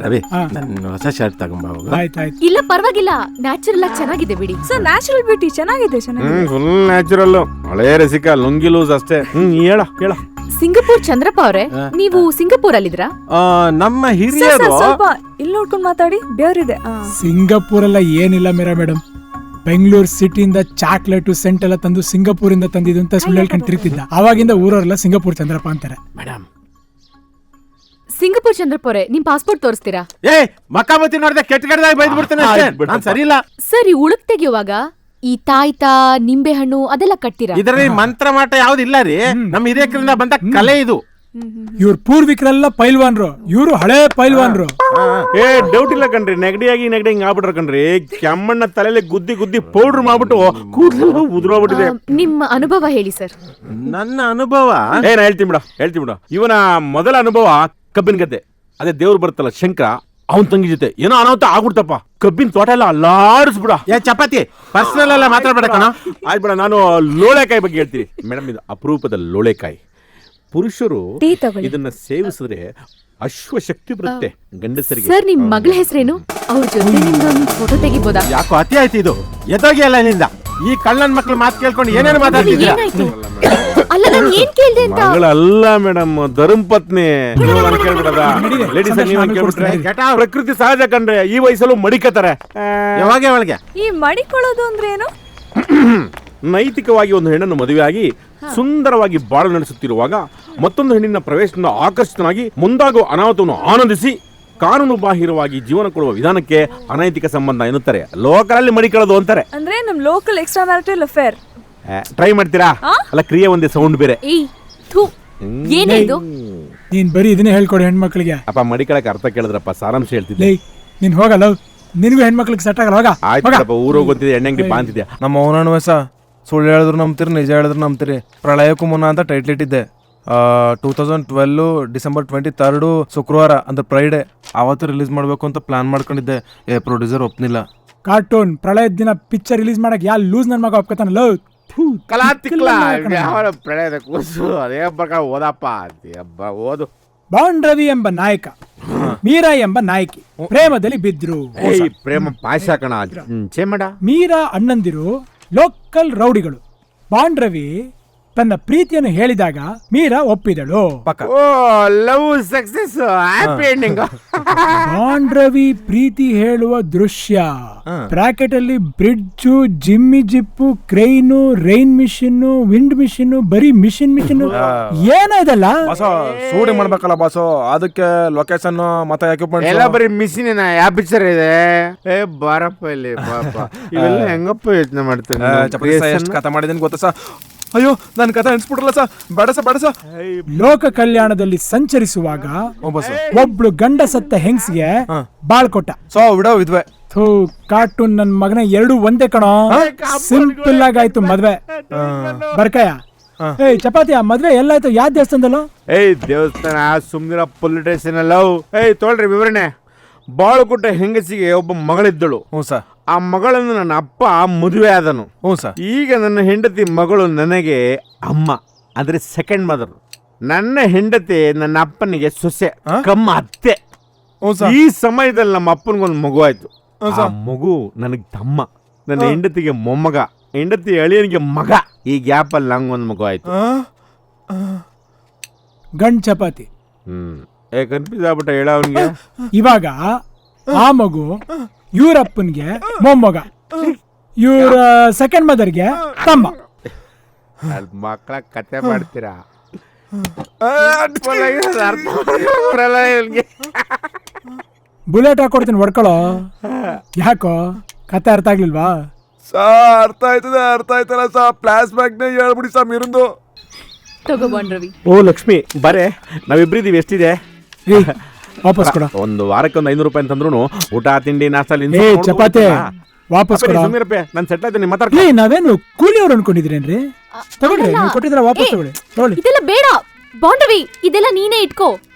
ರವಿ, ನನ್ನ ಹೊಸ ಶರ್ಟ್ ತಗೊಂಬ. ಆಯ್ತಾಯ್ತು. ಇಲ್ಲ ಪರವಾಗಿಲ್ಲ, ನ್ಯಾಚುರಲ್ ಆಗಿ ಚೆನ್ನಾಗಿದೆ ಬಿಡಿ. ಸರ್ ನ್ಯಾಚುರಲ್ ಬ್ಯೂಟಿ ಚೆನ್ನಾಗಿದೆ. ಫುಲ್ ನ್ಯಾಚುರಲ್, ಹಳೆ ರಸಿಕ, ಲುಂಗಿ ಲೂಸ್ ಅಷ್ಟೇ. ಹೇಳ ಹೇಳ. ಸಿಂಗಪೂರ್ ಚಂದ್ರಪ್ಪ ಅವರೇ, ನೀವು ಸಿಂಗಪೂರ್ ಅಲ್ಲಿದ್ರಾ? ನಮ್ಮ ಹಿರಿಯರು ಸ್ವಲ್ಪ ಇಲ್ಲಿ ನೋಡ್ಕೊಂಡು ಮಾತಾಡಿ, ಬೇರಿದೆ. ಸಿಂಗಪೂರ್ ಎಲ್ಲ ಏನಿಲ್ಲ ಮೇರಾ ಮೇಡಮ್. ಬೆಂಗಳೂರು ಸಿಟಿಯಿಂದ ಚಾಕ್ಲೇಟು ಸೆಂಟ್ ಎಲ್ಲ ತಂದು ಸಿಂಗಪೂರಿಂದ ತಂದಿದ್ದು ಅಂತ ಸುಳ್ಳು ಹೇಳ್ಕೊಂಡು ತಿರುಗ್ತಿದ್ದ. ಅವಾಗಿಂದ ಊರವರೆಲ್ಲ ಸಿಂಗಪೂರ್ ಚಂದ್ರಪ್ಪ ಅಂತಾರೆ. ಮೇಡಮ್, ಸಿಂಗಪೂರ್ ಚಂದ್ರಪ್ಪ ಅವರೇ, ನಿಮ್ ಪಾಸ್ಪೋರ್ಟ್ ತೋರಿಸ್ತೀರಾ? ಮಕಾಮತಿ ನೋಡಿದ್ರೆ ಕೆಟ್ಟಗಡದಾಗಿ ಬೈದ್ ಬಿಡ್ತೇನೆ. ನಾನು ಸರಿ ಇಲ್ಲ. ಸರ್, ಈ ಉಳುಕ್ ತೆಗೆಯುವಾಗ ಈ ತಾಯ್ತ, ನಿಂಬೆ ಹಣ್ಣು ಅದೆಲ್ಲ ಕಟ್ತೀರಾ? ಇದರಲ್ಲಿ ಮಂತ್ರ ಮಾಟ ಯಾವ್ದಿಲ್ಲ ರೀ, ನಮ್ಮ ಹಿರಿಯಕರಿಂದ ಬಂದ ಕಲೆ ಇದು. ಇವ್ರ ಪೂರ್ವಿಕರೆಲ್ಲ ಪೈಲ್ವಾನ್ರು, ಇವರು ಹಳೆ ಪೈಲ್ವಾನ್ರು. ಡೌಟ್ ಇಲ್ಲ ಕಣ್ರಿ, ನೆಗಡಿ ಹಿಂಗ್ ಆಗ್ಬಿಟ್ರ ಕಣ್ರಿ. ಕೆಮ್ಮಣ್ಣ ತಲೆಯಲ್ಲಿ ಗುದ್ದಿ ಗುದ್ದಿ ಪೌಡರ್ ಮಾಡ್ಬಿಟ್ಟು ಕೂದಲೆಲ್ಲ ಉದುರೋಗ್ಬಿಟ್ಟಿದೆ. ನಿಮ್ಮ ಅನುಭವ ಹೇಳಿ ಸರ್. ನನ್ನ ಅನುಭವ ಹೇಳ್ತೀನಿ ಬಿಡ. ಇವನ ಮೊದಲ ಅನುಭವ ಕಬ್ಬಿನ ಗದ್ದೆ. ಅದೇ ದೇವ್ರು ಬರುತ್ತಲ್ಲ ಶಂಕರ, ಅವನ್ ತಂಗಿ ಜೊತೆ ಏನೋ ಅನಾಹುತ ಆಗ್ಬಿಡ್ತಪ್ಪ. ಕಬ್ಬಿನ ತೋಟ ಎಲ್ಲ ಅಲ್ಲಾಡಿಸ್ಬಿಡ. ಚಪಾತಿ ಪರ್ಸನಲ್ ಎಲ್ಲ ಮಾತಾಡ್ಬೇಡ ಕಣ. ಆಯ್ತು ಬಿಡ, ನಾನು ಲೋಳೆಕಾಯಿ ಬಗ್ಗೆ ಹೇಳ್ತೀನಿ. ಮೇಡಮ್, ಇದು ಅಪರೂಪದ ಲೋಳೆಕಾಯಿ. ಪುರುಷರು ಇದನ್ನ ಸೇವಿಸಿದ್ರೆ ಅಶ್ವಶಕ್ತಿ ಬರುತ್ತೆ ಗಂಡಸರಿಗೆ. ಸರ್, ನಿಮ್ ಮಗಳ ಹೆಸರೇನು? ಅವ್ರ ಜೊತೆ ನಿಮ್ದೊಂದು ಫೋಟೋ ತೆಗಿಬೋದಾ? ಯಾಕೋ ಅತಿ ಆಯ್ತು ಇದು. ಎದೋಗಿ ಅಲ್ಲ ನಿಂದ ಈ ಕಳ್ಳನ್ ಮಕ್ಳು ಮಾತು ಕೇಳ್ಕೊಂಡು ಏನೇನು ಮಾತಾಡ್ತಿದ್ದೀರಾ? ಅಲ್ಲ, ನಾನು ಏನ್ ಕೇಳ್ದೆ ಅಂತ. ಮಗಳಲ್ಲ ಮೇಡಮ್, ಧರ್ಮಪತ್ನಿ. ಕೇಳ್ಬಿಡದ ಲೇಡೀಸ್ ಕೇಳ್ಬಿಟ್ರೆ ಪ್ರಕೃತಿ ಸಹಜ ಕಂಡ್ರೆ ಈ ವಯಸ್ಸಲ್ಲೂ ಮಡಿಕತಾರೆ. ಯಾವಾಗ ಒಳಗೆ ಈ ಮಡಿಕೊಳ್ಳೋದು ಅಂದ್ರೆ ಏನು? ನೈತಿಕವಾಗಿ ಒಂದು ಹೆಣ್ಣನ್ನು ಮದುವೆಯಾಗಿ ಸುಂದರವಾಗಿ ಬಾಳು ನಡೆಸುತ್ತಿರುವಾಗ ಮತ್ತೊಂದು ಹೆಣ್ಣಿನ ಪ್ರವೇಶದಿಂದ ಆಕರ್ಷಿತನಾಗಿ ಮುಂದಾಗುವ ಅನಾಹುತವನ್ನು ಆನಂದಿಸಿ ಕಾನೂನು ಬಾಹಿರವಾಗಿ ಜೀವನ ಕೊಡುವ ವಿಧಾನಕ್ಕೆ ಅನೈತಿಕ ಸಂಬಂಧ ಎನ್ನುತ್ತಾರೆ. ಲೋಕಲಲ್ಲಿ ಮಡಿಕೊಳ್ಳೋದು ಅಂತಾರೆ. ಅಂದ್ರೆ ನಮ್ local extra marital affair. Try ಮಾಡ್ತೀರಾ? ಅಲ್ಲ, ಕ್ರಿಯೆ ಒಂದೇ, ಸೌಂಡ್ ಬೇರೆ. ಏನೇ ಇದು? ನೀನ್ ಬರೀ ಇದನ್ನೇ ಹೇಳ್ಕೊಡು ಹೆಣ್ಮಕ್ಳಿಗೆ. ಅಪ್ಪ ಮಡಿಕಳಕ್ಕೆ ಅರ್ಥ ಕೇಳಿದ್ರಪ್ಪ, ಸಾರಾಂಶ ಹೇಳ್ತಿದ್ದೆ. ಲೇ ನೀನ್ ಹೋಗಲ್ಲ, ನಿನಗೂ ಹೆಣ್ಮಕ್ಳಿಗೆ ಸೆಟ್ ಆಗಲ್ಲ, ಹೋಗ. ಆಯ್ತು ಊರು ಹೋಗೋತಿದ್ದೆ, ಎಣ್ಣೆ ಅಂಗಡಿ ಬಾ ಅಂತಿದ್ದೆ. ನಮ್ಮ ಅವನಣ್ಣ ವಯಸ್ಸ ಸುಳ್ಳು ಹೇಳಿದ್ರು ನಂಬ್ತೀರಿ, ನಿಜ ಹೇಳಿದ್ರು ನಂಬ್ತೀರಿ. ಪ್ರಳಯಕ್ಕೂ ಮುನ್ನ ಅಂತ ಟೈಟ್ಲ್ ಇಟ್ಟಿದ್ದೆ. 2012 ಡಿಸೆಂಬರ್ 23 ಶುಕ್ರವಾರ ಅಂದ್ರೆ ಫ್ರೈಡೆ ಆವತ್ತು ರಿಲೀಸ್ ಮಾಡಬೇಕು ಅಂತ ಪ್ಲಾನ್ ಮಾಡ್ಕೊಂಡಿದ್ದೆ. ಪ್ರೊಡ್ಯೂಸರ್ ಒಪ್ನಿಲ್ಲ. ಕಾರ್ಟೂನ್ ಪ್ರಳಯದ ದಿನ ಪಿಕ್ಚರ್ ರಿಲೀಸ್ ಮಾಡಕ್ ಯಾ ಲೂಸ್ ನನ್ ಮಗ ಒಪ್ಕೋತಾನಲ್ಲ. ಪ್ರಳಯದ ಕೂಸು ಅದೇ ಪ್ರಕಾರ ಓದಪ್ಪ, ಓದು. ಬಾಂಡ್ ರವಿ ಎಂಬ ನಾಯಕ, ಮೀರಾ ಎಂಬ ನಾಯಕಿ ಪ್ರೇಮದಲ್ಲಿ ಬಿದ್ರು. ಪ್ರೇಮ ಪಾಶ ಕಣ ಚೇಮಡ. ಮೀರಾ ಅಣ್ಣಂದಿರು ಲೋಕಲ್ ರೌಡಿಗಳು. ಬಾಂಡ್ ರವಿ ತನ್ನ ಪ್ರೀತಿಯನ್ನು ಹೇಳಿದಾಗ ಮೀರಾ ಒಪ್ಪಿದಳು. Love success, happy ending. Bond Ravi ಪ್ರೀತಿ ಹೇಳುವ ದೃಶ್ಯ. ಬ್ರಾಕೆಟ್ ಅಲ್ಲಿ bridge, jimmy jib, crane, rain machine, wind machine, ಬರೀ ಮಿಷಿನ್ ಏನೋ ಇದಲ್ಲ. ಬಾಸೋ ಶೂಟಿಂಗ್ ಮಾಡ್ಬೇಕಲ್ಲ ಬಾಸೋ, ಅದಕ್ಕೆ ಲೊಕೇಶನ್ ಮತ್ತೆ ಎಕ್ವಿಪ್ಮೆಂಟ್ ಎಲ್ಲ ಬರೀ ಮಿಷಿನ್. ಯಾವ ಪಿಕ್ಚರ್ ಇದೆ? ಬಾರಪ್ಪ ಇಲ್ಲಿ ಪಾಪ, ಇವೆಲ್ಲ ಹೆಂಗಪ್ಪ ಯೋಚನೆ ಮಾಡ್ತೇನೆ. ಎಷ್ಟು ಕಥೆ ಮಾಡಿದೀನಿ ಗೊತ್ತಾ ಸಾ? ಅಯ್ಯೋ ನನ್ ಕಥೆ ಅನ್ಸ್ಬಿಟ್ರಲ್ಲ ಸಾ, ಬೇಡ ಸಾ. ಲೋಕ ಕಲ್ಯಾಣದಲ್ಲಿ ಸಂಚರಿಸುವಾಗ ಒಬ್ಳು ಗಂಡ ಸತ್ತ ಹೆಂಗ್ಸಿಗೆ ಬಾಳ್ಕೊಟ್ಟ. ಸೊ ವಿಡೋ ವಿದ್ವೆ. ಕಾರ್ಟೂನ್ ನನ್ ಮಗನ ಎರಡು ಒಂದೇ ಕಣೋ. ಸಿಂಪಲ್ ಆಗಾಯ್ತು ಮದ್ವೆ. ಬರ್ಕಯ್ಯ ಚಪಾತಿ, ಆ ಮದ್ವೆ ಎಲ್ಲಾಯ್ತು? ಯಾವ ದೇವಸ್ಥಾನದಲ್ಲೋ? ದೇವಸ್ಥಾನ ಸುಮ್ನಿರ ಪೊಲಿಟೇಷನ್ ಅಲ್ಲ. ತೊಳ್ರಿ ವಿವರಣೆ. ಬಾಳುಕೊಟ್ಟ ಹೆಂಗಸಿಗೆ ಒಬ್ಬ ಮಗಳಿದ್ದಳು. ಹ್ಞೂ ಸರ್. ಆ ಮಗಳನ್ನು ನನ್ನ ಅಪ್ಪ ಮದುವೆ ಆದನು. ಹ್ಞೂ ಸರ್. ಈಗ ನನ್ನ ಹೆಂಡತಿ ಮಗಳು ನನಗೆ ಅಮ್ಮ, ಅಂದ್ರೆ ಸೆಕೆಂಡ್ ಮದರ್. ನನ್ನ ಹೆಂಡತಿ ನನ್ನ ಅಪ್ಪನಿಗೆ ಸೊಸೆ, ಕಮ್ಮ ಅತ್ತೆ. ಈ ಸಮಯದಲ್ಲಿ ನಮ್ಮ ಅಪ್ಪನಿಗೊಂದು ಮಗು ಆಯ್ತು. ಆ ಮಗು ನನಗೆ ತಮ್ಮ, ನನ್ನ ಹೆಂಡತಿಗೆ ಮೊಮ್ಮಗ, ಹೆಂಡತಿ ಅಳಿಯನಿಗೆ ಮಗ. ಈ ಗ್ಯಾಪ್ ಅಲ್ಲಿ ನಂಗೊಂದು ಮಗು ಆಯ್ತು. ಗಂಡ್ ಚಪಾತಿ. ಕನ್ಫ್ಯೂಸ್ ಆಗ್ಬಿಟ್ಟ ಹೇಳ ಅವನಿಗೆ. ಇವಾಗ ಆ ಮಗು ಇವ್ರಪ್ಪನ್ಗೆ ಮೊಮ್ಮಗ, ಇವ್ರ ಸೆಕೆಂಡ್ ಮದರ್ಗೆ ತಮ್ಮ. ಮಕ್ಕಳ ಕತೆ ಮಾಡ್ತೀರಾ? ಬುಲೆಟ್ ಹಾಕೊಡ್ತೀನಿ ಹೊಡ್ಕೊಳೋ. ಯಾಕೋ ಕತೆ ಅರ್ಥ ಆಗ್ಲಿಲ್ವಾ? ಅರ್ಥ ಆಯ್ತಲ್ಲ ಸಾ. ಫ್ಲಾಶ್ ಬ್ಯಾಕ್ ನೇ ಹೇಳ್ಬಿಡಿ ಸಾ ಮಿರಂದು. ತಗೋ ಬಾಂಡ್ ರವಿ. ಓ ಲಕ್ಷ್ಮಿ ಬಾರೆ, ನಾವಿಬ್ರಿದೀವಿ. ಎಷ್ಟಿದೆ? ವಾಪಸ್ ಕೊಡ. ಒಂದು ವಾರಕ್ಕೆ ಒಂದು 500 ರೂಪಾಯಿ ಅಂತಂದ್ರು ಊಟ ತಿಂಡಿ ನಾಷ್ಟ ಚಪಾತಿ ವಾಪಸ್ ಕೊಡ. ನಾನು ಸೆಟ್ ಆಯ್ತು. ಮಾತಾಡ್ತೀನಿ. ನಾವೇನು ಕೂಲಿಯವ್ರು ಅನ್ಕೊಂಡಿದ್ರೇನ್ರಿ? ತಗೊಳ್ರಿ, ನೀವು ಕೊಟ್ಟಿದ್ರ ವಾಪಸ್ ತಗೊಳ್ಳಿ. ಇದೆಲ್ಲ ಬೇಡ ಬಾಂಡ್ ರವಿ, ಇದೆಲ್ಲ ನೀನೇ ಇಟ್ಕೋ.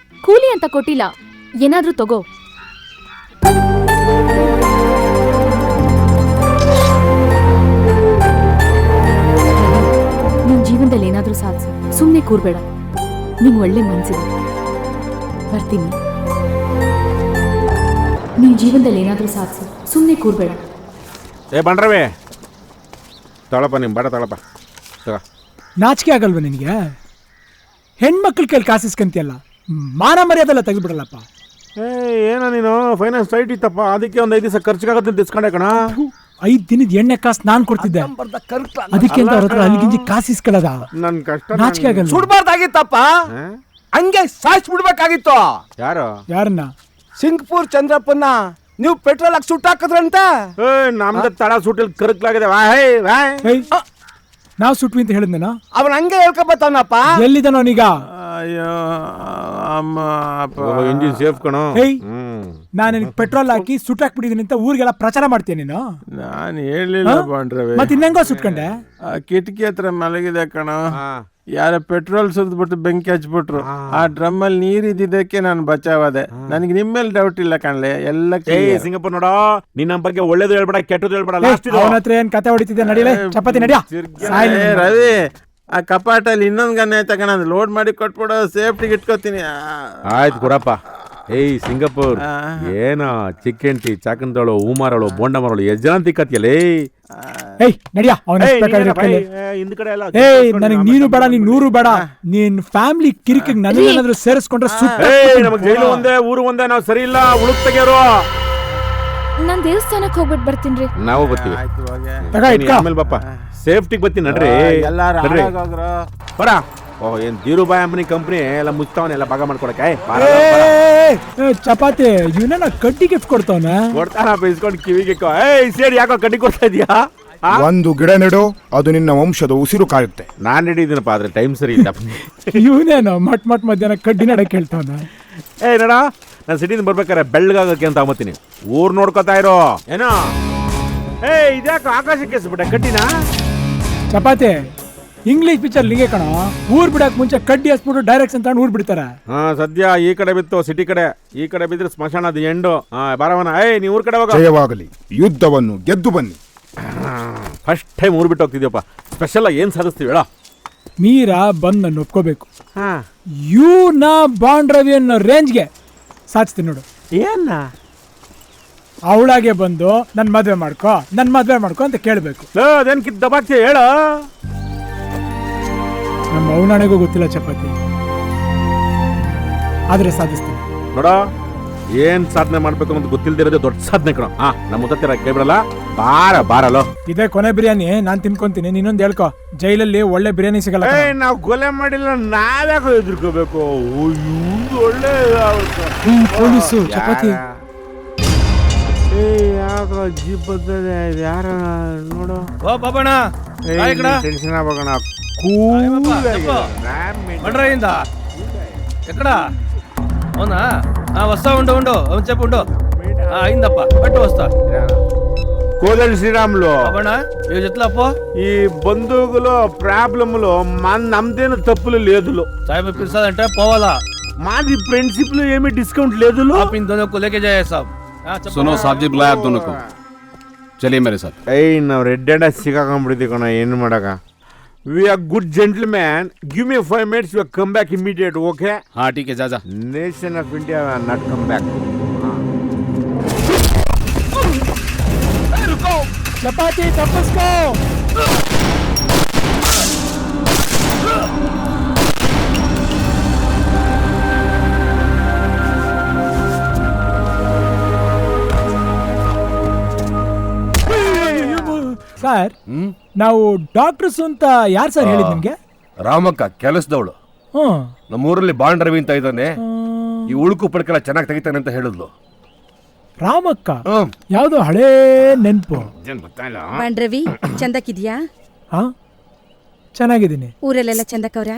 ಕೂಲಿ ಅಂತ ಕೊಟ್ಟಿಲ್ಲ, ಏನಾದ್ರೂ ತಗೋ. ನಿನ್ ಜೀವನದಲ್ಲಿ ಏನಾದ್ರೂ ಸಾಧಿಸು, ಸುಮ್ನೆ ಕೂರ್ಬೇಡ. ನಿಂಗ್ ಒಳ್ಳೆ ಮನ್ಸಿದೆ, ಬರ್ತೀನಿ. ನಿನ್ ಜೀವನದಲ್ಲಿ ಏನಾದ್ರೂ ಸಾಧಿಸು, ಸುಮ್ನೆ ಕೂರ್ಬೇಡ. ಬಂಡ್ರವೇ ತಗೊಳಪ್ಪ, ನಿಮ್ ಬೇಡ ತಗೊಳಪ್ಪ. ನಾಚಿಕೆ ಆಗಲ್ವ ನಿನಗೆ? ಹೆಣ್ಮಕ್ಳ ಕೈಲಿ ಕಾಸಿಸ್ಕಂತಿಯಲ್ಲ, ಮಾನ ಮರ್ಯಾದೆಲ್ಲ ತೆಗೆದ್ಬಿಡಲ್ಲಪ್ಪ. ಏನೋ ನೀನು ಫೈನಾನ್ಸ್ ಟೈಟ್ ಇತ್ತಪ್ಪ, ಅದಕ್ಕೆ ಒಂದು 5 ದಿವಸ ಖರ್ಚಿಗಾಗತ್ತೆ ಅಂತ ಇಸ್ಕೊಂಡೆ ಕಣ. 5 ದಿನದ ಎಣ್ಣೆ ಕಾಸು ನಾನ್ ಕೊಡ್ತಿದ್ದೆ, ಅದಕ್ಕೆ ಅಂತ ಅವ್ರ ಹತ್ರ ಅಲ್ಲಿಗಿಂಜಿ ಕಾಸಿಸ್ಕೊಳ್ಳೋದ? ನನ್ ಕಷ್ಟ ನಾಚಿಕೆ ಆಗಲ್ಲ? ಸುಡ್ಬಾರ್ದಾಗಿತ್ತಪ್ಪ, ಹಂಗೆ ಸಾಯಿಸ್ಬಿಡ್ಬೇಕಾಗಿತ್ತು. ಯಾರನ್ನ? ಸಿಂಗ್ಪುರ್ ಚಂದ್ರಪ್ಪನ ನೀವು ಪೆಟ್ರೋಲ್ ಹಾಕಿ ಸುಟ್ಟಾಕದ್ರಂತ. ನಮ್ದು ತಡ ಸುಟ್ಟಲ್ಲಿ ಕರ್ಕ್ಲಾಗಿದೆ. ನಾವ್ ಸುಟ್ವಿ ಅಂತ ಹೇಳಿದ್ನ? ಅವನ್ ಹಂಗೆ ಹೇಳ್ಕೊಬತ್ತವನಪ್ಪ. ಎಲ್ಲಿದ್ದಾನ ಅವನೀಗ? ಅಯ್ಯೋ ಅಮ್ಮ ಇಂಜಿನ್ ಸೇಫ್ ಕಣೋ. ನಾನು ಪೆಟ್ರೋಲ್ ಹಾಕಿ ಸುಟ್ಟಾಕ್ಬಿಟ್ಟಿದ್ದೀನಿ ಅಂತ ಊರಿಗೆಲ್ಲ ಪ್ರಚಾರ ಮಾಡ್ತೀನಿ ನೀನು. ನಾನು ಹೇಳಿಲ್ಲ ಬಾಂಡ್ರವಿ. ಮತ್ತೆ ಇನ್ನೆಂಗೋ ಸುಟ್ಕೊಂಡೆ? ಕಿಟಕಿ ಹತ್ರ ಮಲಗಿದೆ ಕಣೋ, ಯಾರ ಪೆಟ್ರೋಲ್ ಸುರಿದ್ಬಿಟ್ಟು ಬೆಂಕಿ ಹಚ್ಬಿಟ್ರು. ಆ ಡ್ರಮ್ ಅಲ್ಲಿ ನೀರ್ ಇದ್ದಿದ್ದಕ್ಕೆ ನಾನು ಬಚಾವಾದೆ. ನನಗೆ ನಿಮ್ಮೇಲೆ ಡೌಟ್ ಇಲ್ಲ ಕಣ್ಲೆ. ಎಲ್ಲ ಸಿಂಗಪುರ್ ನೋಡೋ, ನಿನ್ನ ಬಗ್ಗೆ ಒಳ್ಳೇದು ಹೇಳ್ಬೇಡ, ಕೆಟ್ಟದ್ದು ಹೇಳ್ಬೇಡ. ಅವನ ಹತ್ರ ಏನ್ ಕತೆ ಹೊಡಿತಿದ್ದೆ? ನಡಿಲೆ ಚಪಾತಿ ನಡಿಯ. ರವಿ, ಆ ಕಪಾಟಲ್ಲಿ ಇನ್ನೊಂದ್ ಗನ್ನೆ ತಗೊಂಡ ಲೋಡ್ ಮಾಡಿ ಕೊಟ್ಬಿಡೋ, ಸೇಫ್ಟಿಗೆ ಇಟ್ಕೋತೀನಿ. ಆಯ್ತು ಕೊಡಪ್ಪ. ಸಿಂಗಪುರ್ ಏನ ಚಿಕ್ಕಂಟಿ ಚಾಕಂದಳು ಹೂ ಮಾರಳು ಬೋಂಡ ಮಾರಳು ಎಷ್ಟು ಜನ ತಿಕ್ಕತ್ತಿಯಲ್ಲೇ. ನಡಿಯ ನನಗೆ ನೀನು ಬೇಡ, ನೀನ್ 100 ಬೇಡ. ನೀನ್ ಫ್ಯಾಮಿಲಿ ಕಿರಿಕಿಗೆ ನನಗೇನಾದ್ರೂ ಸೇರಿಸ್ಕೊಂಡ್ರೆ ನಮಗ್ ಜೈಲು ಒಂದೇ, ಊರು ಒಂದೇ. ನಾವು ಸರಿ ಇಲ್ಲ, ಉಳುಕ್ ತೆಗಿಯೋರು. ನಾನ್ ದೇವಸ್ಥಾನಕ್ಕೆ ಹೋಗ್ಬಿಟ್ಟು ಬರ್ತೀನಿ. ನಾವು ಬರ್ತೀವಿ ಆಮೇಲೆ ಬಾಪ. ಸೇಫ್ಟಿಗೆ ಬರ್ತೀನಿ ನಡ್ರಿ. ಬರ. ಏನ್ ಧೀರುಬಾಯಿ ಅಂಬನಿ ಕಂಪ್ನಿ ಎಲ್ಲ ಮುಚ್ತಾವನೆ, ಎಲ್ಲ ಭಾಗ ಮಾಡ್ಕೊಡಕ್ಕೆ. ಚಪಾತಿ ಇವನ ಕಡ್ಡಿ ಗಿಫ್ಟ್ ಕೊಡ್ತಾವನ. ಕೊಡ್ತಾನ ಇಸ್ಕೊಂಡು ಕಿವಿಗೆ. ಸೇರಿ ಯಾಕೋ ಕಡ್ಡಿ ಕೊಡ್ತಾ ಇದೀಯಾ? ಒಂದು ಗಿಡ ನೆಡು, ಅದು ನಿನ್ನ ವಂಶದ ಉಸಿರು ಕಾಯುತ್ತೆ. ನಾನು ಹಿಡಿದೀನಪ್ಪ, ಆದ್ರೆ ಟೈಮ್ ಸರಿ ಇಲ್ಲ. ಇವನೇನು ಮಟ್ ಮಧ್ಯಾಹ್ನ ಕಡ್ಡಿ ನಡಕ್ಕೆ ಹೇಳ್ತಾವನ. ಏ ನೋಡ, ನಾನು ಸಿಟಿಯಿಂದ ಬರ್ಬೇಕಾರೆ ಬೆಳ್ಳಗಾಗಕ್ಕೆ ಅಂತ ಅಂಬತ್ತೀನಿ. ಊರ್ ನೋಡ್ಕೊತಾ ಇರೋ ಏನೋ. ಏ ಇದ್ಯಾಕ ಆಕಾಶಕ್ಕೆ ಎಸ್ಬಿಟ್ಟೆ ಕಡ್ಡಿನ? ಚಪಾತಿ ಇಂಗ್ಲಿಷ್ ಪಿಕ್ಚರ್ ಲಿಂಗೆ ಕಣ. ಊರ್ ಬಿಡಕ್ ಮುಂಚೆ ಕಡ್ಡಿ ಹಸ್ಬಿಟ್ಟು ಡೈರೆಕ್ಷನ್ ತಗೊಂಡು ಊರ್ ಬಿಡ್ತಾರ. ಹಾ ಸದ್ಯ ಈ ಕಡೆ ಬಿತ್ತು ಸಿಟಿ ಕಡೆ, ಈ ಕಡೆ ಬಿದ್ರೆ ಸ್ಮಶಾನದ ಎಂಡು. ಬಾರವನ, ನೀವು ಊರ್ ಕಡೆ ಹೋಗ. ಜಯವಾಗಲಿ, ಯುದ್ಧವನ್ನು ಗೆದ್ದು ಬನ್ನಿ. ಫಸ್ಟ್ ಟೈಮ್ ಊರ್ ಬಿಟ್ಟು ಹೋಗ್ತಿದ್ಯಪ್ಪ. ಸ್ಪೆಷಲ್ ಆಗಿ ಏನ್ ಸಾಧಿಸ್ತೀವಿ ಹೇಳ? ಮೀರಾ ಬಂದ್ ನನ್ನ ಒಪ್ಕೋಬೇಕು. ಹಾ ಇವ್ನ ಬಾಂಡ್ ರವಿ ಅನ್ನೋ ರೇಂಜ್ಗೆ ಸಾಧಿಸ್ತೀನಿ ನೋಡು. ಏನ ಅವಳಾಗೆ ಬಂದು ನನ್ ಮದ್ವೆ ಮಾಡ್ಕೊ ಅಂತ ಕೇಳ್ಬೇಕು. ಅದೇನ್ ಕಿತ್ ದಬಾಕ್ತಿ ಹೇಳ? ನಮ್ಮ ಅವನಾಣೆಗೂ ಗೊತ್ತಿಲ್ಲ ಚಪಾತಿ, ಆದ್ರೆ ಸಾಧಿಸ್ತೀನಿ ನೋಡ. ಏನ್ ಸಾಧನೆ ಮಾಡ್ಬೇಕು ಅನ್ನೋದು ಗೊತ್ತಿಲ್ದಿರೋದೇ ದೊಡ್ಡ ಸಾಧನೆ ಕಣ. ನಮ್ಮ ಮುತ್ತಿರ ಕೇಳ್ಬಿಡಲ್ಲ. ಬಾರಲ್ಲೋ, ಇದೇ ಕೊನೆ ಬಿರಿಯಾನಿ ನಾನ್ ತಿನ್ಕೊಂತೀನಿ, ನೀನೊಂದ್ ಹೇಳ್ಕೊ. ಜೈಲಲ್ಲಿ ಒಳ್ಳೆ ಬಿರಿಯಾನಿ ಸಿಗಲ್ಲ. ನಾವು ಕೊಲೆ ಮಾಡಿಲ್ಲ, ನಾವ್ಯಾಕೋ ಎದುರ್ಕೋಬೇಕು? ಒಳ್ಳೆ ಪೊಲೀಸು ಚಪಾತಿ. ಜೀಪ್ ಬರ್ತದೆ, ಯಾರ ನೋಡು. ಓ ಬಾಬಣ್ಣ, ಟೆನ್ಷನ್ ಆಗ್ಬೇಕಣ. ಮಡ್ರಯಿಂದ ಎಕ್ಕಡ అవునా వస్తా ఉండు అవును చెప్పు ఉండు అయిందప్ప పెట్టు వస్తా కోదలి శ్రీరాములు బాబಣ್ಣ ఇవి చెట్లప్పో ఈ బంధువులు ప్రాబ్లములు నమ్మదేను తప్పులు లేదులు సాయిబ్ పిలిచాదంటే పోవాలా మాది ఫ్రెండ్షిప్ లో ఏమీ డిస్కౌంట్ లేదులు आप इन दोनों को लेके जाइए साहब सुनो साहब जी बुलाया आप दोनों को चलिए मेरे साथ ಏಯ್ ನಾವು ರೆಡ್ಡೆಡ ಸಿಕ್ಕಾಕೊಂಡ್ಬಿಡ್ತೀವಿ ಕಣ. ಏನು ಮಾಡಕ? We are good gentlemen. Give me 5 minutes. You come back immediate. Okay? हाँ ठीक है जा. Nation of India will not come back. Chapati ತಪ್ಪಿಸ್ಕೋ. ಸರ್, ನಾವು ಡಾಕ್ಟರ್ಸ್ ಅಂತ ಯಾರು ಸರ್ ಹೇಳಿದ್ ನಿಮ್ಗೆ? ರಾಮಕ್ಕ ಕೆಲಸದವಳು. ನಮ್ಮೂರಲ್ಲಿ ಬಾಂಡ್ ರವಿ ಅಂತ ಇದ್ದಾನೆ, ಈ ಉಳುಕು ಪಡ್ಕೆಲ್ಲ ಚೆನ್ನಾಗಿ ತೆಗಿತಾನೆ ಅಂತ ಹೇಳಿದ್ಲು. ರಾಮಕ್ಕ ಯಾವ್ದೋ ಹಳೇ ನೆನ್ಪು. ಬಾಂಡ್ ರವಿ ಚಂದಕ್ಕಿದ್ಯಾ? ಹಾ ಚೆನ್ನಾಗಿದ್ದೀನಿ. ಊರಲ್ಲೆಲ್ಲ ಚಂದಕ್ಕವ್ರ?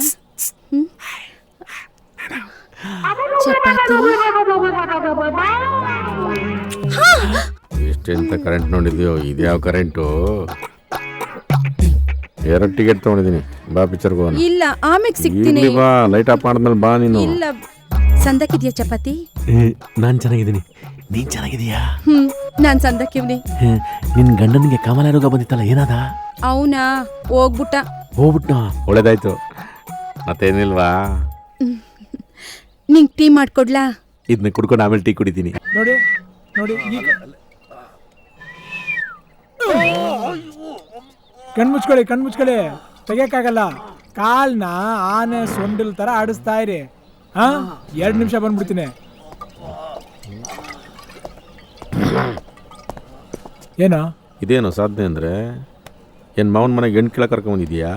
ಚಪಾತಿ ಎಷ್ಟೆಂತ ಕರೆಂಟ್ ನೋಡಿದ್ಯೋ? ಇದ್ಯಾವ ಕರೆಂಟು? 2 ಟಿಕೆಟ್ ತಗೊಂಡಿದ್ದೀನಿ. ಬಾ ಪಿಕ್ಚರ್ಗೆ ಹೋಗೋಣ. ಇಲ್ಲ, ಆಮೇಲೆ ಸಿಗ್ತೀನಿ. ಬಾ, ಲೈಟ್ ಆಫ್ ಮಾಡಿದ್ಮೇಲೆ ಬಾ ನೀನು. ಇಲ್ಲ, ಸಂದಕ್ಕಿದ್ಯಾ ಚಪಾತಿ? ನಾನು ಚೆನ್ನಾಗಿದ್ದೀನಿ. ನೀನ್ ಚೆನ್ನಾಗಿದೀಯಾ? ನಾನ್ ಸಂದಕ್ಕಿವ್ನಿ. ನಿನ್ ಗಂಡನಿಗೆ ಕಾಮಲ ರೋಗ ಬಂದಿತ್ತಲ್ಲ, ಏನಾದ? ಅವನಾ ಹೋಗ್ಬಿಟ್ಟ. ಒಳ್ಳೇದಾಯ್ತು. ಮತ್ತೇನಿಲ್ವಾ? ನಿಂಗ್ ಟೀ ಮಾಡ್ಕೊಡ್ಲಾ? ಇದನ್ನ ಕುಡ್ಕೊಂಡು ಆಮೇಲೆ ಟೀ ಕುಡಿತೀನಿ. ನೋಡಿ ಕಣ್ಮುಚ್ಕೊಳ್ಳಿ ತೆಗಿಯಕ್ಕಾಗಲ್ಲ. ಕಾಲ್ನ ಆನೆ ಸೊಂಡಿಲ್ ತರ ಆಡಿಸ್ತಾ ಇರಿ. 2 ನಿಮಿಷ ಬಂದ್ಬಿಡ್ತೀನಿ. ಏನೋ ಇದೇನು ಸಾಧನೆ ಅಂದ್ರೆ? ಏನ್ ಮಾವನ್ ಮನೆಗೆ ಹೆಣ್ಣು ಕೇಳ ಕರ್ಕೊಂಬಂದಿದ್ಯಾ?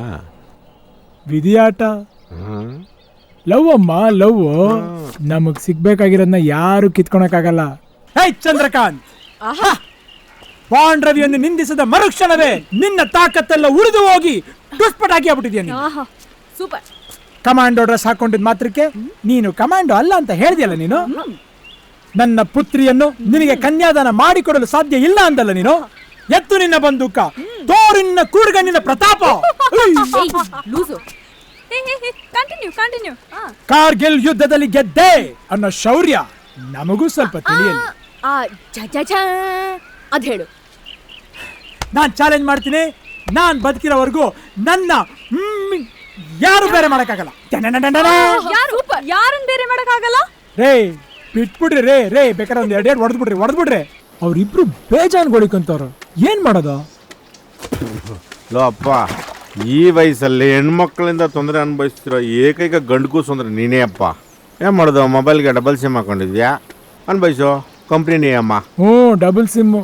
ವಿಧಿಯಾಟ. ಲವ್ ಅಮ್ಮ, ಲವ್. ನಮಗ್ ಸಿಗ್ಬೇಕಾಗಿರೋದನ್ನ ಯಾರು ಕಿತ್ಕೊಳಕ್ಕಾಗಲ್ಲ. ಚಂದ್ರಕಾಂತ್, ಬಾಂಡ್ ರವಿಯನ್ನು ನಿಂದಿಸಿದ ಮರುಕ್ಷಣವೇ ನಿನ್ನ ತಾಕತ್ತೆಲ್ಲ ಉರಿದು ಹೋಗಿ ದುಷ್ಪಟಾಕಿ ಆಗ್ಬಿಟ್ಟಿದ್ಯಾ. ಸೂಪರ್. ಕಮಾಂಡೋ ಡ್ರೆಸ್ ಹಾಕೊಂಡಿದ್ ಮಾತ್ರಕ್ಕೆ ನೀನು ಕಮಾಂಡೋ ಅಲ್ಲ ಅಂತ ಹೇಳಿದ್ಯಲ್ಲ ನೀನು. ನನ್ನ ಪುತ್ರಿಯನ್ನು ನಿನಗೆ ಕನ್ಯಾದಾನ ಮಾಡಿಕೊಡಲು ಸಾಧ್ಯ ಇಲ್ಲ ಅಂದಲ್ಲ ನೀನು. ಎತ್ತು ನಿನ್ನ ಬಂದೂಕ, ತೋರಿನ ಕೂರ್ಗಣ್ಣಿನ ಪ್ರತಾಪ. ಕಂಟಿನ್ಯೂ. ಕಾರ್ಗಿಲ್ ಯುದ್ಧದಲ್ಲಿ ಗೆದ್ದೆ ಅನ್ನೋ ಶೌರ್ಯ ನಮಗೂ ಸ್ವಲ್ಪ ತಿಳಿಯಲಿ. ಅದ್ ಹೇಳು. ನಾನ್ ಚಾಲೆಂಜ್ ಮಾಡ್ತೀನಿ, ನಾನ್ ಬದುಕಿರೋವರೆಗೂ ನನ್ನ ಯಾರು ಬೇರೆ ಮಾಡಕ್ಕಾಗಲ್ಲ. ಯಾರನ್ ಬೇರೆ ಮಾಡಕ್ಕಾಗಲ್ಲ? ರೇ ಬಿಟ್ಬಿಡ್ರಿ ರೇ ಬೇಕಾದ್ರೆ ಒಂದ್ 2 ಹೊಡೆದ್ಬಿಡ್ರಿ. ಅವ್ರಿಬ್ರು ಬೇಜಾನ್ ಗೋಳಿಕಂತವ್ರು. ಏನ್ ಮಾಡೋದು? ಲೋ ಅಪ್ಪ, ಈ ವಯಸ್ಸಲ್ಲಿ ಹೆಣ್ಮಕ್ಳಿಂದ ತೊಂದರೆ ಅನುಭವಿಸ್ತಿರೋ ಏಕೈಕ ಗಂಡು ಕೂಸು ಅಂದ್ರೆ ನೀನೇ ಅಪ್ಪ. ಏನ್ ಮಾಡೋದು? ಮೊಬೈಲ್ಗೆ ಡಬಲ್ ಸಿಮ್ ಹಾಕೊಂಡಿದ್ಯಾ? ಅನ್ಭವಿಸು. ಕಂಪ್ನಿ ಅಮ್ಮ. Double sim.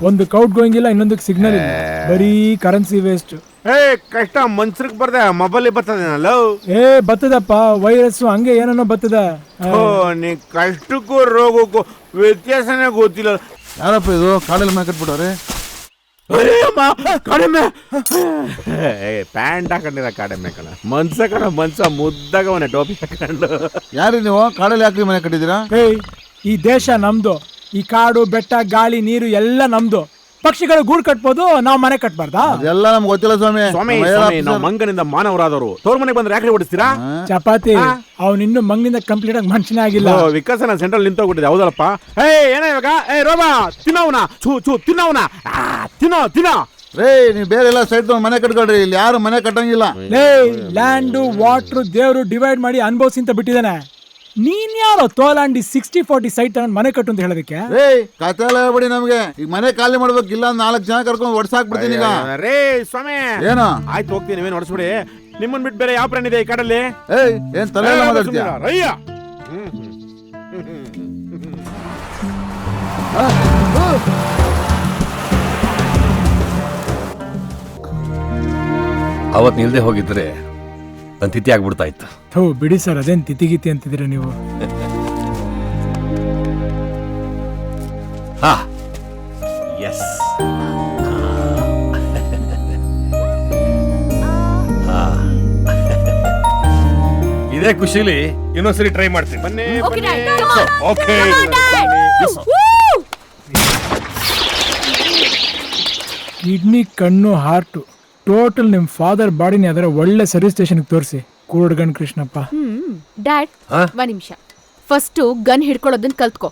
ಒಂದು ಕೌಟ್ ಗೋಯಿಂಗಿಲ್ಲ, ಇನ್ನೊಂದಕ್ಕೆ ಸಿಗ್ನಲ್ ಇಲ್ಲ. ಬರೀ ಕರೆನ್ಸಿ ವೇಸ್ಟ್. ಕಷ್ಟ ಮನ್ಸರ್ಗ್ ಬರ್ದೆ, ಮೊಬೈಲ್ ಬರ್ತದೇನಲ್ಲ? ಬರ್ತದಪ್ಪ, ವೈರಸ್ ಹಂಗೆ ಏನೋ ಬರ್ತದ. ನೀ ಕಷ್ಟಕ್ಕೂ ರೋಗಕ್ಕೂ ವ್ಯತ್ಯಾಸನೇ ಗೊತ್ತಿಲ್ಲ. ಯಾರಪ್ಪ ಇದು ಕಾಡಲ್ಲಿ ಮ್ಯಾಕಟ್ಬಿಟ್ಟವ್ರೆ? ಕಡಿಮೆ ಪ್ಯಾಂಟ್ ಹಾಕೊಂಡಿರ ಕಡಿಮೆ ಕಣ ಮನ್ಸ ಮುದ್ದಾಗವನೆ ಟೋಪಿ ಹಾಕೊಂಡು. ಯಾರು ನೀವು ಕಾಡಲ್ಲಿ ಯಾಕ್ರಿ ಮನೆ ಕಟ್ಟಿದ್ದೀರಾ? ಏಯ್ ಈ ದೇಶ ನಮ್ದು. ಈ ಕಾಡು ಬೆಟ್ಟ ಗಾಳಿ ನೀರು ಎಲ್ಲ ನಮ್ದು. ಪಕ್ಷಿಗಳು ಗೂಡು ಕಟ್ಬೋದು, ನಾವು ಮನೆ ಕಟ್ಬಾರ್ದಾ? ಎಲ್ಲ ನಮ್ಗೆ ಗೊತ್ತಿಲ್ಲ ಸ್ವಾಮಿ. ಸ್ವಾಮಿ ನಾವು ಮಂಗನಿಂದ ಮಾನವರಾದವರು ತೋರ್ ಮನೆಗೆ ಬಂದ್ರೆ ಯಾಕೆ ಓಡಿಸ್ತೀರಾ? ಚಪಾತಿ ಅವನಿನ್ನು ಮಂಗನಿಂದ ಕಂಪ್ಲೀಟ್ ಆಗಿ ಮನುಷ್ಯನೇ ಆಗಿಲ್ಲ. ವಿಕಾಸನ ಸೆಂಟ್ರಲ್ ನಿಂತೋಗ್ಬಿಟ್ಟಿದೆ. ಹೌದಲ್ಲಪ್ಪ? ಏನ ಇವಾಗ ರೋಮ ತಿನ್ನೋವನ ಚೂ ತಿನ್ನೋವನ ತಿನ್ನೋ ರೇ ನೀವು ಬೇರೆ ಎಲ್ಲ ಸೈಡ್ ಮನೆ ಕಟ್ಕೊಳ್ರಿ. ಇಲ್ಲಿ ಯಾರು ಮನೆ ಕಟ್ಟಂಗಿಲ್ಲ. ಲ್ಯಾಂಡ್ ವಾಟರ್ ದೇವ್ರು ಡಿವೈಡ್ ಮಾಡಿ ಅನುಭವಿಸಿ ಅಂತ ಬಿಟ್ಟಿದ್ದಾನೆ. ನೀನ್ ಯಾರೋ ತೋಲಾಂಡಿ 60-40 ಸೈಟ್ ತಗೊಂಡ್ ಮನೆ ಕಟ್ಟು ಅಂತ ಹೇಳೋದಕ್ಕೆ? ರೇ ಕತೆ ಎಲ್ಲ ಹೇಳ್ಬೇಡಿ ನಮ್ಗೆ. ಈಗ ಮನೆ ಖಾಲಿ ಮಾಡ್ಬೇಕಿಲ್ಲ, 4 ಜನ ಕರ್ಕೊಂಡು ಒಡ್ಸಾಕ್ಬಿಡ್ತೀನಿ ಈಗ. ರೇ ಸ್ವಾಮಿ ಏನೋ ಆಯ್ತು ಹೋಗ್ತೀನಿ, ನೀವೇನು ಹೊಡ್ಸ್ಬಿಡಿ. ನಿಮ್ಮನ್ ಬಿಟ್ಟು ಬೇರೆ ಯಾವ ಪ್ರಾಣಿ ಇದೆ ಈ ಕಾಡಲ್ಲಿ? ಏನ್ ತಲೆ ಎಲ್ಲ ಮಾತಾಡ್ತೀಯ? ರಯ್ಯ ಅವತ್ ನಿಲ್ದೆ ಹೋಗಿದ್ರೆ ನನ್ ತಿಥಿ ಆಗ್ಬಿಡ್ತಾ ಇತ್ತು. ಥೋ ಬಿಡಿ ಸರ್, ಅದೇನ್ ತಿಥಿಗಿತಿ ಅಂತಿದ್ದೀರಾ ನೀವು? ಹಾ ಎಸ್ ಇದೇ ಖುಷಿಲಿ ಇನ್ನೊಂದ್ಸರಿ ಟ್ರೈ ಮಾಡ್ತೀನಿ. ಬನ್ನಿ ಓಕೆ. ಕಿಡ್ನಿ, ಕಣ್ಣು, ಹಾರ್ಟು ಟೋಟಲ್ ನಿಮ್ ಫಾದರ್ ಬಾಡಿನೇ ಅದರ ಒಳ್ಳೆ ಸರ್ವಿಸ್ ಸ್ಟೇಷನ್ಗೆ ತೋರಿಸಿ. ಕೂಡ್ಗಣ್ ಕೃಷ್ಣಪ್ಪ. ಡ್ಯಾಡ್ ಒಂದ್ ನಿಮಿಷ, ಫಸ್ಟ್ ಗನ್ ಹಿಡ್ಕೊಳ್ಳೋದನ್ನ ಕಲ್ತ್ಕೋ.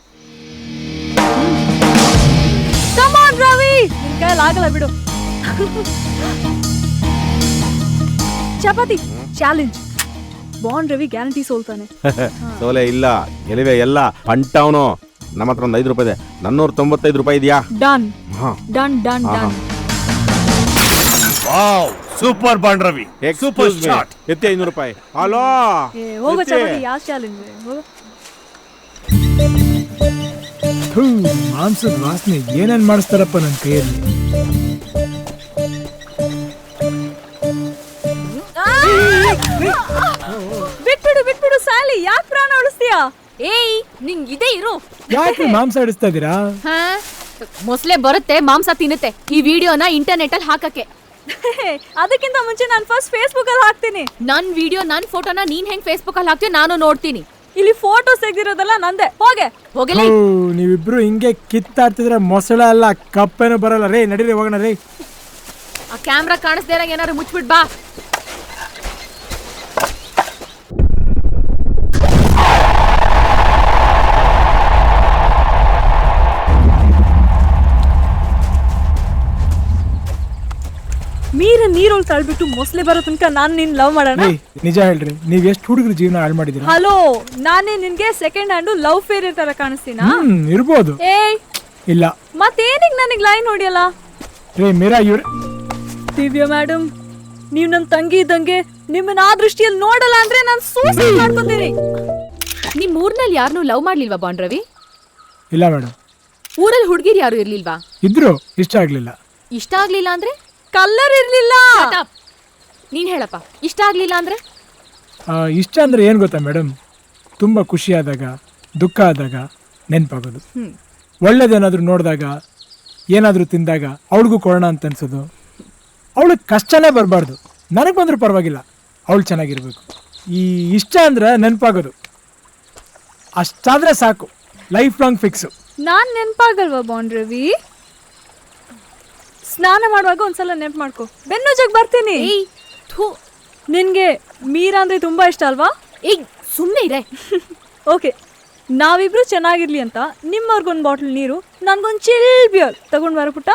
ರವಿ ನಿನ್ ಕೈಯಲ್ಲಿ ಆಗಲ್ಲ ಬಿಡು. Chapati challenge. Bond Ravi guarantee ಸೋಲ್ತಾನೆ. ಸೋಲೆ ಇಲ್ಲ, ಗೆಲುವೆ ಎಲ್ಲ. ಪಂಟವನು ನಮ್ಮ ಹತ್ರ ಒಂದು 5 ರೂಪಾಯಿ ಇದೆ. 495 ಇದೆಯಾ? Done done done done. Wow super bond Ravi, super shot. ಎತ್ತಿ 500 ರೂಪಾಯಿ. ಹಲೋ ಹೋಗೋ ಚಪಾತಿ, ಯಾವ ಚಾಲೆಂಜ್ ಹೋಗೋ. ಮಾಂಸದ ವಾಸನೆ ಏನೇನ್ ಮಾಡಿಸ್ತಾರಪ್ಪ ನನ್ನ ಕೈಯಲ್ಲಿ. ಬಿಟ್ಬಿಡು ಸಾಲಿ, ಯಾಕೆ ಪ್ರಾಣ ಉಳಿಸ್ತೀಯಾ? ಏಯ್ ನಿಂಗ್ ಇದೇ ಇರು. ಯಾಕೆ ಮಾಂಸ ಹಿಡಿಸ್ತಾ ಇದೀರಾ? ಮೊಸಳೆ ಬರುತ್ತೆ, ಮಾಂಸ ತಿನ್ನುತ್ತೆ. ಈ ವಿಡಿಯೋನ ಇಂಟರ್ನೆಟ್ ಅಲ್ಲಿ ಹಾಕಕ್ಕೆ. ಅದಕ್ಕಿಂತ ಮುಂಚೆ ನಾನು ಫಸ್ಟ್ ಫೇಸ್ಬುಕ್ ಅಲ್ಲಿ ಹಾಕ್ತೀನಿ. ನನ್ ವಿಡಿಯೋ ನನ್ ಫೋಟೋನ ನೀನ್ ಹೆಂಗ್ ಫೇಸ್ಬುಕ್ ಅಲ್ಲಿ ಹಾಕ್ತೀಯ ನಾನು ನೋಡ್ತೀನಿ. ಇಲ್ಲಿ ಫೋಟೋ ತೆಗ್ದಿರೋದಲ್ಲ ನಂದೆ. ಹೋಗಲೇ. ನೀವಿಬ್ರು ಹಿಂಗೆ ಕಿತ್ತಾಡ್ತಿದ್ರೆ ಮೊಸಳೆ ಅಲ್ಲ ಕಪ್ಪೇನು ಬರಲ್ಲ. ರೇ ನಡೀರಿ ಹೋಗೋಣ ರೇ. ಆ ಕ್ಯಾಮ್ರಾ ಕಾಣಿಸ್ದೇ ಇರಂಗ್ ಏನಾರು ಮುಚ್ಬಿಟ್ ಬಾ. ನೀರೊಳಗೆ ತಳ್ಬಿಟ್ಟು ಮೊಸಳೆ ಬರೋ ತನಕ ನಾನು ನಿನ್ ಲವ್ ಮಾಡೋಣ. ನಿಜ ಹೇಳ್ರಿ, ನೀವ್ ಎಷ್ಟು ಹುಡುಗರ ಜೀವನ ಹಾಳು ಮಾಡಿದಿರ. ಹಲೋ, ನಾನೇ ನಿನ್ಗೆ ಸೆಕೆಂಡ್ ಹ್ಯಾಂಡ್ ಲವ್ ಫೇರ್ ತರ ಕಾಣಿಸ್ತೀನಾ? ಇರ್ಬೋದು. ಏಯ್ ಇಲ್ಲ ಮತ್ತೇನಿಗ್ ನನಗ್ ಲೈನ್ ಹೊಡಿಯಲ್ಲ? ರೇ ಮೀರಾ ಇವ್ರ ದಿವ್ಯಾ ಮೇಡಮ್, ನೀವ್ ನನ್ ತಂಗಿ ಇದ್ದಂಗೆ. ನಿಮ್ಮನ್ನ ಆ ದೃಷ್ಟಿಯಲ್ಲಿ ನೋಡಲ್ಲ ಅಂದ್ರೆ ನಾನು ಸೂಸೈಡ್ ಮಾಡ್ಕೊತೀನಿ. ನಿಮ್ ಊರ್ನಲ್ಲಿ ಯಾರನ್ನೂ ಲವ್ ಮಾಡ್ಲಿಲ್ವಾ ಬಾಂಡ್ ರವಿ? ಇಲ್ಲ ಮೇಡಮ್. ಊರಲ್ಲಿ ಹುಡುಗಿರು ಯಾರು ಇರ್ಲಿಲ್ವಾ? ಇದ್ರು, ಇಷ್ಟ ಆಗ್ಲಿಲ್ಲ. ಇಷ್ಟ ಆಗ್ಲಿಲ್ಲ ಅಂದ್ರೆ? ಕಲ್ಲರ್ ಇರ್ಲಿಲ್ಲ. ನೀನ್ ಹೇಳಪ್ಪ, ಇಷ್ಟ ಆಗ್ಲಿಲ್ಲ ಅಂದ್ರೆ? ಇಷ್ಟ ಅಂದ್ರೆ ಏನ್ ಗೊತ್ತಾ ಮೇಡಮ್, ತುಂಬಾ ಖುಷಿ ಆದಾಗ, ದುಃಖ ಆದಾಗ ನೆನ್ಪಾಗೋದು. ಒಳ್ಳೇದೇನಾದ್ರೂ ನೋಡಿದಾಗ, ಏನಾದ್ರೂ ತಿಂದಾಗ ಅವಳಿಗೂ ಕೊಡೋಣ ಅಂತ ಅನ್ಸೋದು. ಅವಳಿಗೆ ಕಷ್ಟನೇ ಬರಬಾರ್ದು, ನನಗೆ ಬಂದ್ರೂ ಪರವಾಗಿಲ್ಲ, ಅವಳು ಚೆನ್ನಾಗಿರ್ಬೇಕು. ಈ ಇಷ್ಟ ಅಂದ್ರೆ ನೆನಪಾಗೋದು, ಅಷ್ಟಾದ್ರೆ ಸಾಕು, ಲೈಫ್ ಲಾಂಗ್ ಫಿಕ್ಸು. ನಾನ್ ನೆನ್ಪಾಗಲ್ವಾ ಬಾಂಡ್ ರವಿ? ಸ್ನಾನ ಮಾಡುವಾಗ ಒಂದ್ಸಲ ನೆನ್ಪು ಮಾಡ್ಕೊ. ಬೆನ್ನೂಜಾಗ ಬರ್ತೀನಿ. ನಿನ್ಗೆ ಮೀರಾ ಅಂದ್ರೆ ತುಂಬಾ ಇಷ್ಟ ಅಲ್ವಾ? ಈಗ ಸುಮ್ಮನೆ ಇದೆ. ಓಕೆ, ನಾವಿಬ್ರು ಚೆನ್ನಾಗಿರ್ಲಿ ಅಂತ ನಿಮ್ಮವ್ರಿಗೊಂದು ಬಾಟಲ್ ನೀರು, ನನ್ಗೊಂದು ಚಿಲ್ ಬಿಯರ್ ತಗೊಂಡ್ ಬರೋ ಪುಟ್ಟ.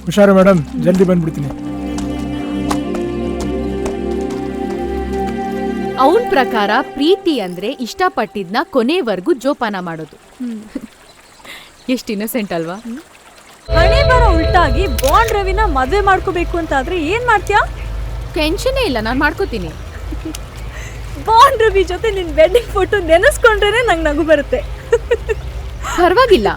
ಹುಷಾರು ಮೇಡಮ್, ಜಲ್ದಿ ಬಂದ್ಬಿಡ್ತೀನಿ. ಅವನ್ ಪ್ರಕಾರ ಪ್ರೀತಿ ಅಂದ್ರೆ ಇಷ್ಟಪಟ್ಟಿದ್ನ ಕೊನೆವರೆಗೂ ಜೋಪಾನ ಮಾಡೋದು. ಎಷ್ಟು ಇನ್ನೋಸೆಂಟ್ ಅಲ್ವಾ? ಹಣೆ ಬರೋ ಉಲ್ಟಾಗಿ ಬಾಂಡ್ ರವಿನ ಮದ್ವೆ ಮಾಡ್ಕೋಬೇಕು ಅಂತ ಆದ್ರೆ ಏನ್ ಮಾಡ್ತೀಯಾ? ಟೆನ್ಷನ್ ಇಲ್ಲ, ನಾನು ಮಾಡ್ಕೋತೀನಿ. ಬಾಂಡ್ ರವಿ ಜೊತೆ ನಿನ್ ವೆಡ್ಡಿಂಗ್ ಫೋಟೋ ನೆನೆಸ್ಕೊಂಡ್ರೆ ನಂಗೆ ನಗು ಬರುತ್ತೆ. ಪರವಾಗಿಲ್ಲ,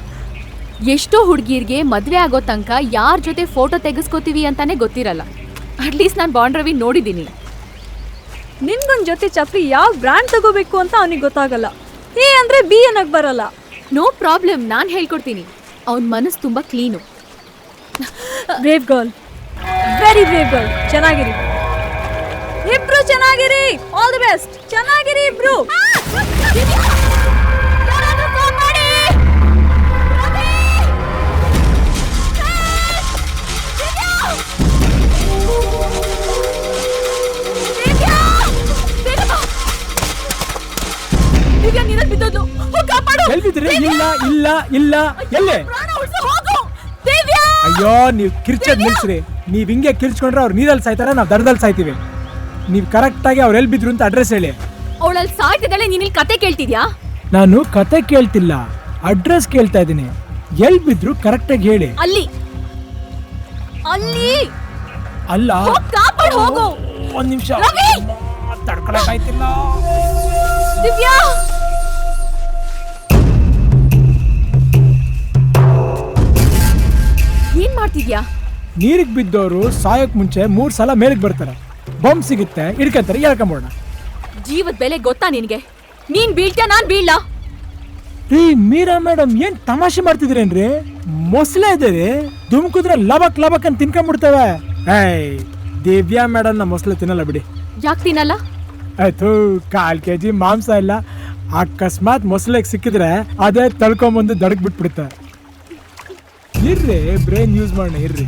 ಎಷ್ಟೋ ಹುಡುಗಿರ್ಗೆ ಮದ್ವೆ ಆಗೋ ತನಕ ಯಾರ ಜೊತೆ ಫೋಟೋ ತೆಗೆಸ್ಕೋತೀವಿ ಅಂತಾನೆ ಗೊತ್ತಿರಲ್ಲ. ಅಟ್ಲೀಸ್ಟ್ ನಾನು ಬಾಂಡ್ ರವಿ ನೋಡಿದ್ದೀನಿ. ನಿನ್ಗೊಂದ್ ಜೊತೆ ಛತ್ರಿ ಯಾವ ಬ್ರ್ಯಾಂಡ್ ತಗೋಬೇಕು ಅಂತ ಅವನಿಗೆ ಗೊತ್ತಾಗಲ್ಲ. ಎ ಅಂದ್ರೆ ಬಿ ಅನ್ನಕ್ ಬರಲ್ಲ. ನೋ ಪ್ರಾಬ್ಲಮ್, ನಾನು ಹೇಳ್ಕೊಡ್ತೀನಿ. ಅವನ ಮನಸ್ಸು ತುಂಬಾ clean. Brave girl, very brave girl. ಚೆನ್ನಾಗಿರಿ ಇಬ್ರು, ಚೆನ್ನಾಗಿರಿ. All the best. ಚೆನ್ನಾಗಿರಿ ಇಬ್ರು. ಎಲ್ಬಿದ್ರಿ? ಇಲ್ಲ ಇಲ್ಲ ಇಲ್ಲ, ಎಲ್ಲೇ? ಅಯ್ಯೋ, ನೀವ್ ಕಿರ್ಚದ್ ನಿಲ್ಸ್ರಿ. ನೀವ್ ಹಿಂಗೆ ಕಿರ್ಚ್ಕೊಂಡ್ರೆ ಅವ್ರು ನೀರಲ್ಲಿ ಸಾಯ್ತಾರ, ನಾವ್ ದಡದಲ್ಲಿ ಸಾಯ್ತೀವಿ. ನೀವ್ ಕರೆಕ್ಟ್ ಆಗಿ ಅವ್ರು ಎಲ್ ಬಿದ್ರು ಅಂತ ಅಡ್ರೆಸ್ ಹೇಳಿ. ಅವಳಲ್ಲಿ ಸಾಯ್ತಿದ್ದಾಳೆ, ನೀನ್ ಇಲ್ಲಿ ಕತೆ ಕೇಳ್ತಿದ್ಯಾ? ನಾನು ಕತೆ ಕೇಳ್ತಿಲ್ಲ, ಅಡ್ರೆಸ್ ಕೇಳ್ತಾ ಇದ್ದೀನಿ. ಎಲ್ ಬಿದ್ರು ಕರೆಕ್ಟ್ ಆಗಿ ಹೇಳಿ. ಅಲ್ಲಿ ಅಲ್ಲಿ ಅಲ್ಲ, ಕಾಪಾಡ್ ಹೋಗು. ಒಂದ್ ನಿಮಿಷ, ರವಿ! ತಡ್ಕೊಳಕ್ ಆಯ್ತಿಲ್ಲ. ದಿವ್ಯಾ, ಏನ್ ಮಾಡ್ತಿದ್ಯಾ? ನೀರಿಗೆ ಬಿದ್ದವರು ಸಾಯಕ್ ಮುಂಚೆ 3 ಸಲ ಮೇಲಕ್ಕೆ ಬರ್ತಾರೆ. ಬಾಂಬ್ ಸಿಗುತ್ತೆ, ಹಿಡ್ಕಂತಾರೆ, ಹೇಳ್ಕೊಂಬೋಣ. ಜೀವದ ಬೆಲೆ ಗೊತ್ತಾ ನಿನ್ಗೆ? ನೀನ್ ಬೀಳ್ತೀಯ, ನಾನ್ ಬೀಳ್ಲ? ರೀ ಮೀರಾ ಮೇಡಮ್, ಏನ್ ತಮಾಷೆ ಮಾಡ್ತಿದ್ರೇನ್ರಿ? ಮೊಸಳೆ ಇದೆ ರೀ, ದುಮ್ಕುದ್ರೆ ಲಬಕ್ ಲಬಕ್ ಅಂತ ತಿನ್ಕೊಂಡ್ಬಿಡ್ತವೆ. ಏಯ್, ದಿವ್ಯಾ ಮೇಡಮ್ ನ ಮೊಸಳೆ ತಿನ್ನಲ್ಲ ಬಿಡಿ. ಯಾಕೆ ತಿನ್ನಲ್ಲ? ಆಯ್ತು, 1/4 kg ಮಾಂಸ ಇಲ್ಲ. ಅಕಸ್ಮಾತ್ ಮೊಸಳೆಗೆ ಸಿಕ್ಕಿದ್ರೆ ಅದೇ ತಳ್ಕೊಂಬಂದು ದಡಕ್ ಬಿಟ್ಬಿಡುತ್ತೆ. ಇರ್ರಿ, ಬ್ರೈನ್ ಯೂಸ್ ಮಾಡೋಣ, ಇರ್ರಿ.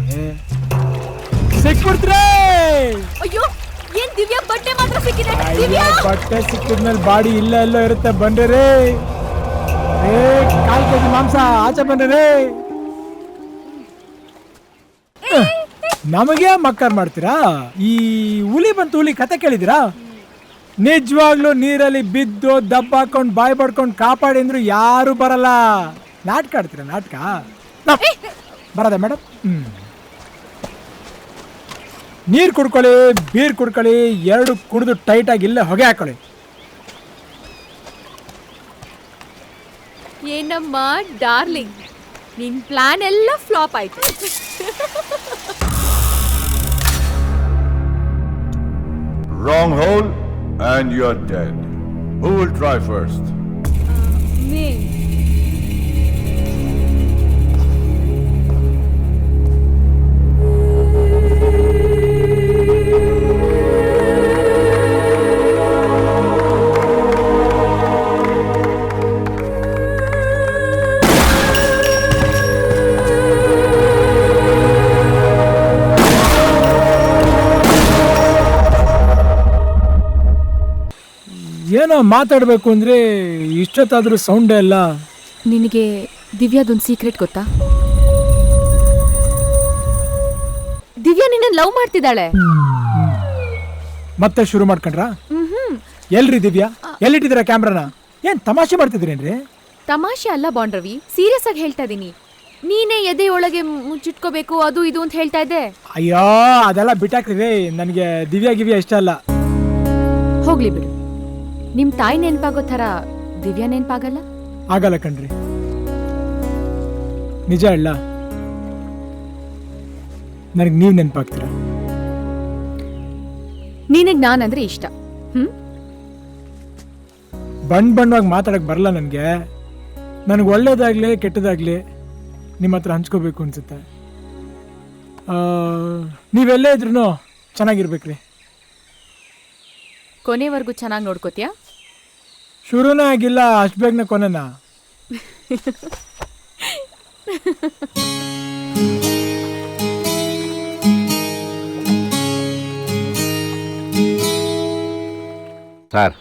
ಸಿಕ್ಬಿಡ್ತ್ರೆ. ಅಯ್ಯೋ, ಏನ್ ದಿವ್ಯಾ ಬಟ್ಟೆ ಮಾತ್ರ ಸಿಕ್ಕಿದೆ? ಅಯ್ಯೋ, ಬಟ್ಟೆ ಸಿಕ್ಕಿದ್ಮೇಲೆ ಬಾಡಿ ಇಲ್ಲ ಎಲ್ಲೋ ಇರುತ್ತೆ. ಬನ್ರಿ ರೇ, 1/4 kg ಮಾಂಸ ಆಚೆ ಬನ್ರಿ. ನಮಗೆ ಮಕ್ಕರ್ ಮಾಡ್ತೀರಾ? ಈ ಹುಲಿ ಬಂತು, ಹುಲಿ ಕತೆ ಕೇಳಿದಿರಾ? ನಿಜವಾಗ್ಲೂ ನೀರಲ್ಲಿ ಬಿದ್ದು ದಬ್ಬ ಹಾಕೊಂಡ್ ಬಾಯ್ ಬಡ್ಕೊಂಡ್ ಕಾಪಾಡಿ ಅಂದ್ರು ಯಾರು ಬರಲ್ಲ. ನಾಟಕ ಆಡ್ತೀರಾ? ನಾಟಕ ಬರದ ಮೇಡಮ್? ನೀರ್ ಕುಡ್ಕೊಳ್ಳಿ, ಬೀರ್ ಕುಡ್ಕೊಳ್ಳಿ, 2 ಕುಡಿದು ಟೈಟ್ ಆಗಿ ಇಲ್ಲೇ ಹೊಗೆ ಹಾಕೊಳ್ಳಿ. ಏನಮ್ಮ ಡಾರ್ಲಿಂಗ್, ನಿನ್ ಪ್ಲಾನ್ ಎಲ್ಲ ಫ್ಲಾಪ್ ಆಯ್ತು. Wrong hole and you're dead. Who will try first? Me. ಏನೋ ಮಾತಾಡ್ಬೇಕು ಅಂದ್ರೆ ಇಷ್ಟೊತ್ತಾದ್ರೂ ಸೌಂಡ್ ಎಲ್ಲ. ನಿನಗೆ ದಿವ್ಯಾದೊಂದು ಸೀಕ್ರೆಟ್ ಗೊತ್ತಾ? ದಿವ್ಯಾ ನಿನ್ನ ಲವ್ ಮಾಡ್ತಿದ್ದಾಳೆ. ಮತ್ತೆ ಶುರು ಮಾಡ್ಕೊಂಡ್ರ? ಎಲ್ರಿ ದಿವ್ಯಾ? ಎಲ್ಲಿಟ್ಟಿದ್ದೀರಾ ಕ್ಯಾಮ್ರಾನ? ಏನ್ ತಮಾಷೆ ಮಾಡ್ತಿದ್ದೀರೇನ್ರಿ? ತಮಾಷೆ ಅಲ್ಲ ಬಾಂಡ್ ರವಿ, ಸೀರಿಯಸ್ ಆಗಿ ಹೇಳ್ತಾ ಇದೀನಿ. ನೀನೇ ಎದೆ ಒಳಗೆ ಮುಚ್ಚಿಟ್ಕೋಬೇಕು ಅದು ಇದು ಅಂತ ಹೇಳ್ತಾ ಇದ್ದೆ. ಅಯ್ಯೋ, ಅದೆಲ್ಲ ಬಿಟ್ಟಾಕ್ರಿ. ನನಗೆ ದಿವ್ಯಾ ಗಿವ್ಯಾ ಇಷ್ಟ ಅಲ್ಲ. ಹೋಗ್ಲಿ ಬಿಡು. ನಿಮ್ ತಾಯಿ ನೆನ್ಪಾಗೋ ಥರ ದಿವ್ಯಾ ನೆನ್ಪಾಗಲ್ಲ? ಆಗಲ್ಲ ಕಣ್ರಿ, ನಿಜ ಇಲ್ಲ. ನನಗೆ ನೀವ್ ನೆನ್ಪಾಗ್ತೀರ. ನಿನಗ್ ನಾನಂದ್ರೆ ಇಷ್ಟ. ಬಣ್ಣವಾಗಿ ಮಾತಾಡಕ್ ಬರಲ್ಲ ನನಗೆ. ನನಗೆ ಒಳ್ಳೇದಾಗ್ಲಿ ಕೆಟ್ಟದಾಗ್ಲಿ ನಿಮ್ಮ ಹತ್ರ ಹಂಚ್ಕೋಬೇಕು ಅನ್ಸುತ್ತೆ. ನೀವೆಲ್ಲೇ ಇದ್ರೂ ಚೆನ್ನಾಗಿರ್ಬೇಕ್ರಿ. ಕೊನೆವರೆಗೂ ಚೆನ್ನಾಗಿ ನೋಡ್ಕೋತೀಯಾ? ಶುರುನೇ ಆಗಿಲ್ಲ, ಅಷ್ಟು ಬೇಗನೆ ಕೊನೆನಾ? ಸರ್,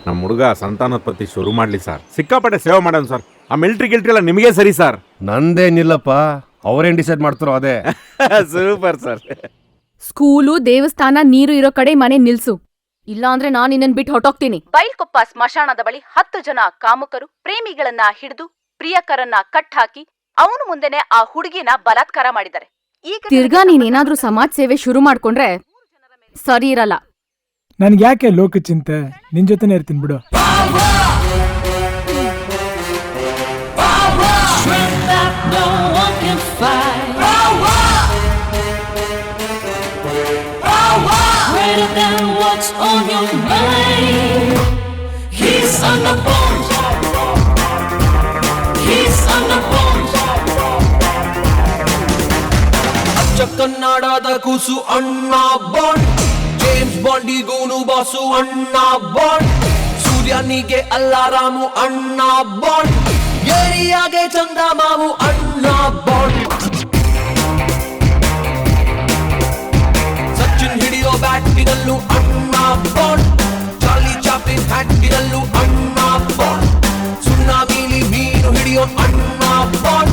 ನಮ್ಮ ಹುಡುಗ ಸಂತಾನೋತ್ಪತ್ತಿ ಶುರು ಮಾಡ್ಲಿ ಸರ್. ಸಿಕ್ಕಾಪಟ್ಟೆ ಸೇವೆ ಮಾಡೋಣ ಸರ್. ಆ ಮಿಲ್ಟ್ರಿ ಗಿಲ್ಟ್ರಿ ಎಲ್ಲ ನಿಮಗೆ ಸರಿ ಸರ್. ನಂದೇನಿಲ್ಲಪ್ಪ, ಅವ್ರೇನ್ ಡಿಸೈಡ್ ಮಾಡ್ತಾರೋ ಅದೇ. Super sir. ಸ್ಕೂಲು, ದೇವಸ್ಥಾನ, ನೀರು ಇರೋ ಕಡೆ ಮನೆ ನಿಲ್ಸು, ಇಲ್ಲ ಅಂದ್ರೆ ನಾನು ನಿನ್ನನ್ ಬಿಟ್ಟು ಹೊಟ್ಟೋಗ್ತೀನಿ. ಬೈಲ್ಕೊಪ್ಪ ಸ್ಮಶಾನದ ಬಳಿ 10 ಜನ ಕಾಮುಕರು ಪ್ರೇಮಿಗಳನ್ನ ಹಿಡಿದು ಪ್ರಿಯಕರನ್ನ ಕಟ್ ಹಾಕಿ ಅವನು ಮುಂದೆನೆ ಆ ಹುಡುಗಿನ ಬಲಾತ್ಕಾರ ಮಾಡಿದ್ದಾರೆ. ಈಗ ತಿರ್ಗಾ ನೀನೇನಾದ್ರೂ ಸಮಾಜ ಸೇವೆ ಶುರು ಮಾಡ್ಕೊಂಡ್ರೆ ಸರಿ ಇರಲ್ಲ. ನನ್ಗೆ ಯಾಕೆ ಲೋಕ ಚಿಂತೆ, ನಿನ್ ಜೊತೆನೇ ಇರ್ತೀನಿ ಬಿಡು. What's on your mind? He's on the board. He's on the board. ಅಚ್ಚ ಕನ್ನಡದ ಕೂಸು ಅಣ್ಣ ಬಾಂಡ್, ಜೇಮ್ಸ್ ಬಾಂಡಿಗೂನು ಬಾಸು ಅಣ್ಣ ಬಾಂಡ್, ಸೂರ್ಯನಿಗೆ ಅಲ್ಲಾರಾಮು ಅಣ್ಣ ಬಾಂಡ್, ಏರಿಯಾಗೆ ಚಂದ ಮಾವು ಅಣ್ಣ ಬಾಂಡ್. ಸಚಿನ್ ಹಿಡಿಯೋ ಬ್ಯಾಟಿನಲ್ಲೂ ಅಣ್ಣ ಬಾಂಡ್, ಚಾರ್ಲಿ ಚಾಪ್ಲಿನ್ ಹ್ಯಾಟಿನಲ್ಲೂ ಅಣ್ಣ ಬಾಂಡ್, ಸುಣ್ಣಾಮಿಲಿ ಮೀನು ಹಿಡಿಯೋ ಅಣ್ಣ ಬಾಂಡ್.